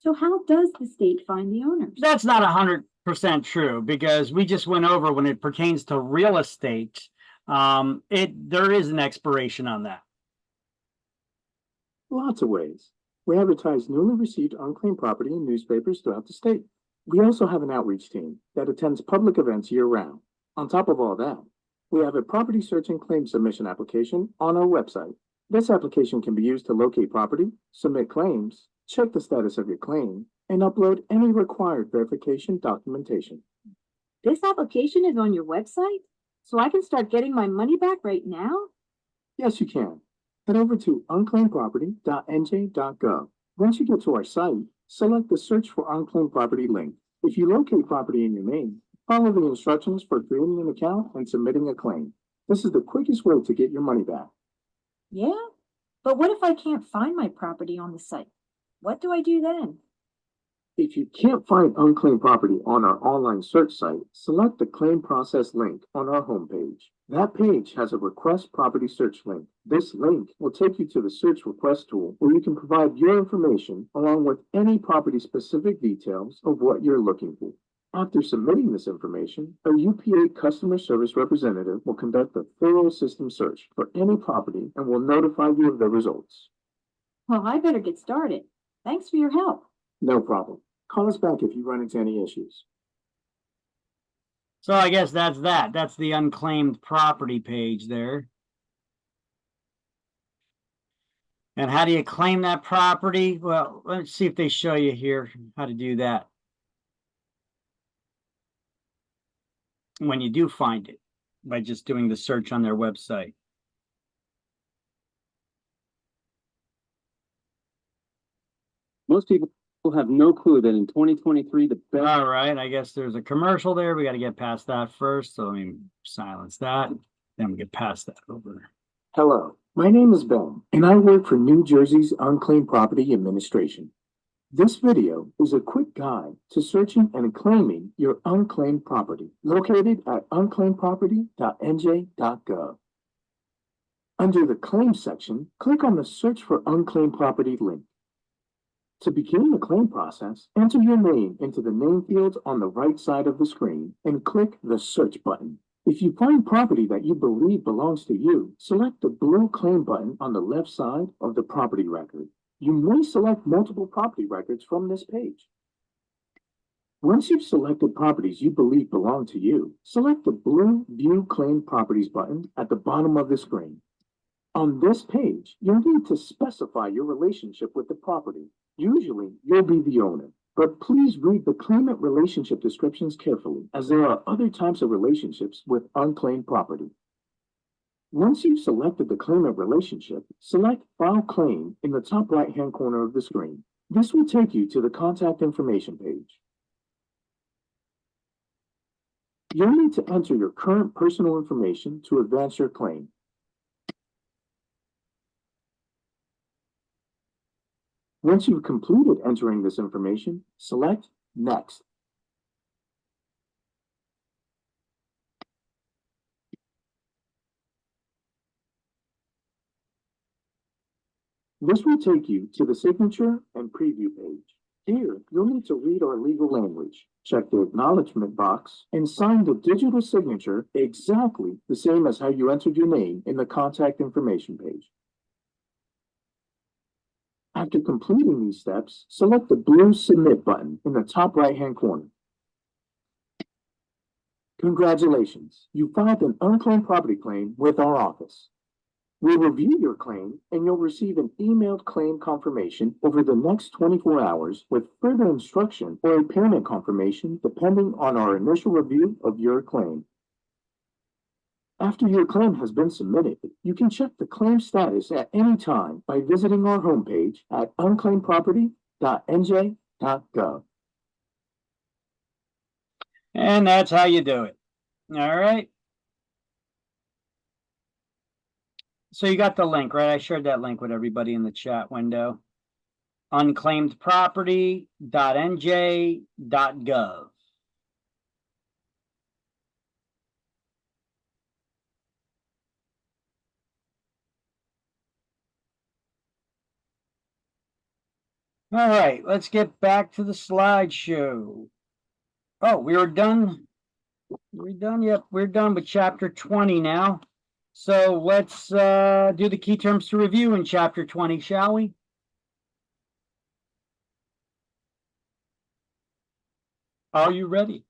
Speaker 8: So how does the state find the owners?
Speaker 1: That's not 100% true, because we just went over when it pertains to real estate, there is an expiration on that.
Speaker 7: Lots of ways. We advertise newly received unclaimed property in newspapers throughout the state. We also have an outreach team that attends public events year-round. On top of all that, we have a property search and claim submission application on our website. This application can be used to locate property, submit claims, check the status of your claim, and upload any required verification documentation.
Speaker 8: This application is on your website? So I can start getting my money back right now?
Speaker 7: Yes, you can. Head over to unclaimedproperty.nj.gov. Once you get to our site, select the Search for Unclaimed Property link. If you locate property in your name, follow the instructions for creating an account and submitting a claim. This is the quickest way to get your money back.
Speaker 8: Yeah? But what if I can't find my property on the site? What do I do then?
Speaker 7: If you can't find unclaimed property on our online search site, select the Claim Process link on our homepage. That page has a Request Property Search link. This link will take you to the Search Request tool where you can provide your information along with any property-specific details of what you're looking for. After submitting this information, a UPA customer service representative will conduct a thorough system search for any property and will notify you of the results.
Speaker 8: Well, I better get started. Thanks for your help.
Speaker 7: No problem. Call us back if you run into any issues.
Speaker 1: So I guess that's that. That's the unclaimed property page there. And how do you claim that property? Well, let's see if they show you here how to do that. When you do find it, by just doing the search on their website.
Speaker 6: Most people have no clue that in 2023, the best.
Speaker 1: All right, I guess there's a commercial there. We got to get past that first. So let me silence that. Then we get past that over.
Speaker 7: Hello, my name is Ben, and I work for New Jersey's Unclaimed Property Administration. This video is a quick guide to searching and claiming your unclaimed property, located at unclaimedproperty.nj.gov. Under the Claims section, click on the Search for Unclaimed Property link. To begin the claim process, enter your name into the name field on the right side of the screen and click the Search button. If you find property that you believe belongs to you, select the blue Claim button on the left side of the property record. You may select multiple property records from this page. Once you've selected properties you believe belong to you, select the blue View Claimed Properties button at the bottom of the screen. On this page, you'll need to specify your relationship with the property. Usually, you'll be the owner, but please read the claimant relationship descriptions carefully, as there are other types of relationships with unclaimed property. Once you've selected the claimant relationship, select File Claim in the top right-hand corner of the screen. This will take you to the contact information page. You'll need to enter your current personal information to advance your claim. Once you've completed entering this information, select Next. This will take you to the signature and preview page. Here, you'll need to read our legal language, check the acknowledgement box, and sign the digital signature exactly the same as how you entered your name in the contact information page. After completing these steps, select the blue Submit button in the top right-hand corner. Congratulations, you filed an unclaimed property claim with our office. We'll review your claim and you'll receive an emailed claim confirmation over the next 24 hours with further instruction or a payment confirmation depending on our initial review of your claim. After your claim has been submitted, you can check the claim status at any time by visiting our homepage at unclaimedproperty.nj.gov.
Speaker 1: And that's how you do it. All right. So you got the link, right? I shared that link with everybody in the chat window. unclaimedproperty.nj.gov. All right, let's get back to the slideshow. Oh, we were done. We're done. Yep, we're done with chapter 20 now. So let's do the key terms to review in chapter 20, shall we? Are you ready?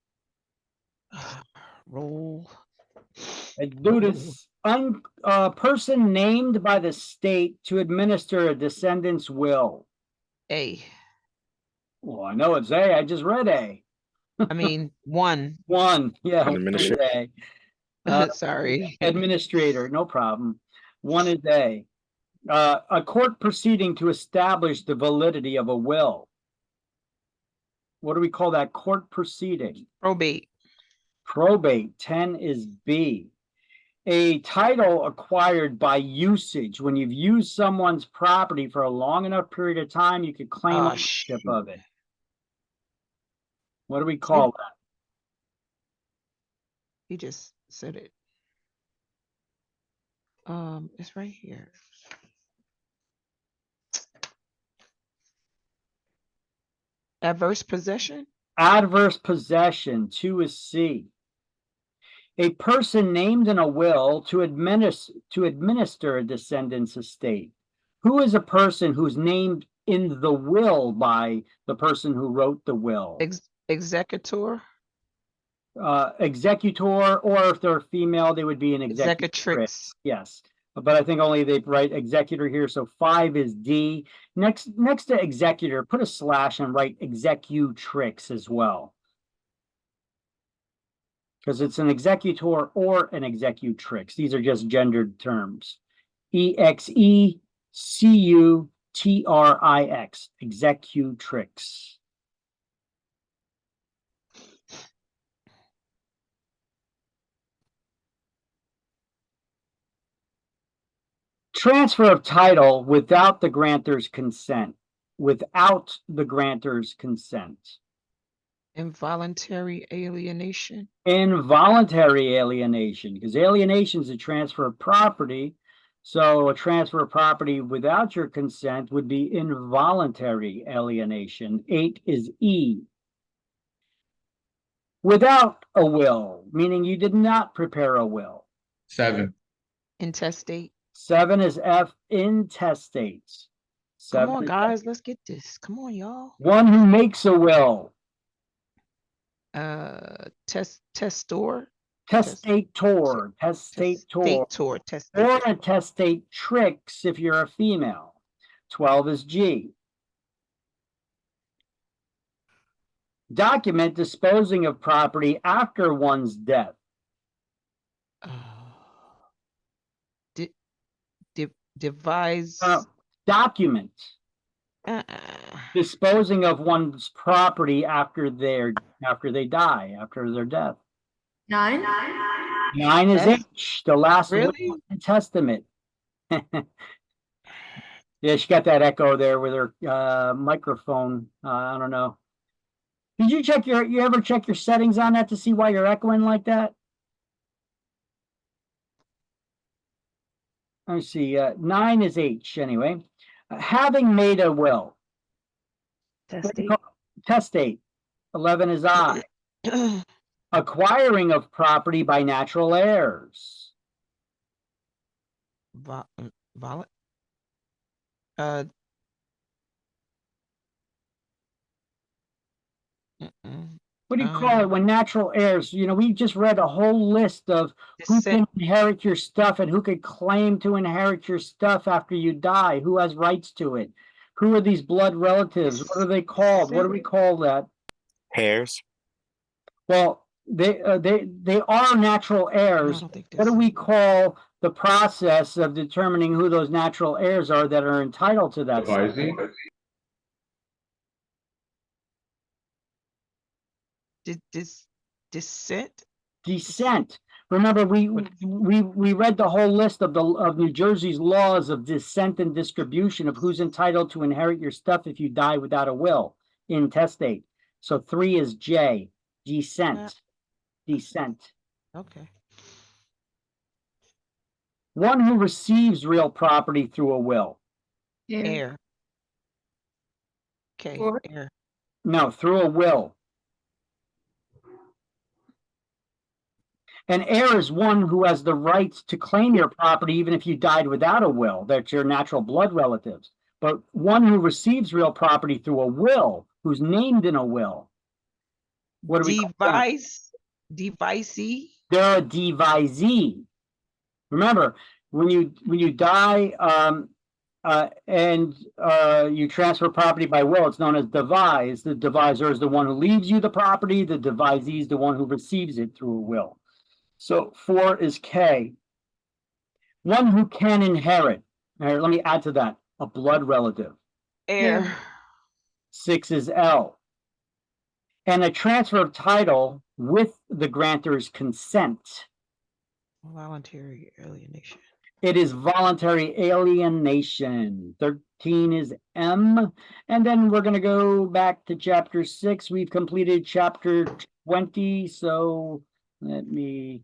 Speaker 3: Roll.
Speaker 1: Let's do this. Person named by the state to administer a descendant's will.
Speaker 3: A.
Speaker 1: Well, I know it's A. I just read A.
Speaker 3: I mean, one.
Speaker 1: One. Yeah,
Speaker 4: An
Speaker 1: one is
Speaker 4: administrator.
Speaker 1: A.
Speaker 3: Sorry.
Speaker 1: Administrator, no problem. One is A. A court proceeding to establish the validity of a will. What do we call that court proceeding?
Speaker 3: Probate.
Speaker 1: Probate. 10 is B. A title acquired by usage. When you've used someone's property for a long enough period of time, you could claim
Speaker 3: Oh,
Speaker 1: ownership
Speaker 3: shoot.
Speaker 1: of it. What do we call that?
Speaker 3: You just said it. It's right here. Adverse possession?
Speaker 1: Adverse possession. 2 is C. A person named in a will to administer a descendant's estate. Who is a person who's named in the will by the person who wrote the will?
Speaker 3: Executor?
Speaker 1: Executor, or if they're female, they would be an executrix.
Speaker 3: Executrix.
Speaker 1: Yes, but I think only they write executor here, so 5 is D. Next to executor, put a slash and write executrix as well, because it's an executor or an executrix. These are just gendered terms. EXECUTRIX, executrix. Transfer of title without the grantor's consent. Without the grantor's consent.
Speaker 3: Involuntary alienation.
Speaker 1: Involuntary alienation, because alienation is a transfer of property. So a transfer of property without your consent would be involuntary alienation. 8 is E. Without a will, meaning you did not prepare a will.
Speaker 5: 7.
Speaker 3: Intestate.
Speaker 1: 7 is F, intestate.
Speaker 3: Come on, guys, let's get this. Come on, y'all.
Speaker 1: One who makes a will.
Speaker 3: Testor.
Speaker 1: Testator.
Speaker 3: Testator.
Speaker 1: Or a testatrix if you're a female. 12 is G. Document disposing of property after one's death.
Speaker 3: Devise.
Speaker 1: Document
Speaker 3: Uh-uh.
Speaker 1: disposing of one's property after they die, after their death.
Speaker 2: 9?
Speaker 1: 9 is
Speaker 3: That's-
Speaker 1: H, the last will
Speaker 3: Really?
Speaker 1: and testament. Yeah, she got that echo there with her microphone. I don't know. Did you ever check your settings on that to see why you're echoing like that? Let me see. 9 is H anyway. Having made a will. Testate. 11 is I. Acquiring of property by natural heirs.
Speaker 3: Violet.
Speaker 1: What do you call it when natural heirs? You know, we just read a whole list of who can inherit your stuff and who could claim to inherit your stuff after you die. Who has rights to it? Who are these blood relatives? What are they called? What do we call that?
Speaker 4: Hairs.
Speaker 1: Well, they are natural heirs.
Speaker 3: don't think
Speaker 1: What do we call the process of determining who those natural heirs are that are entitled to that stuff?
Speaker 5: Devising.
Speaker 3: Descent.
Speaker 1: Descent. Remember, we read the whole list of New Jersey's laws of descent and distribution of who's entitled to inherit your stuff if you die without a will in testate. So 3 is J, descent. Descent.
Speaker 3: Okay.
Speaker 1: One who receives real property through a will.
Speaker 3: Heir. Okay.
Speaker 2: Or-
Speaker 3: Heir.
Speaker 1: No, through a will. An heir is one who has the rights to claim your property even if you died without a will. That's your natural blood relatives. But one who receives real property through a will, who's named in a will. What do we call them?
Speaker 3: Devisee.
Speaker 1: They're a devisee. Remember, when you die and you transfer property by will, it's known as devise. The devisor is the one who leaves you the property. The devisee is the one who receives it through a will. So 4 is K. One who can inherit. All right, let me add to that. A blood relative.
Speaker 3: Heir.
Speaker 1: 6 is L. And a transfer of title with the grantor's consent.
Speaker 3: Voluntary alienation.
Speaker 1: It is voluntary alienation. 13 is M. And then we're going to go back to chapter 6. We've completed chapter 20. So let me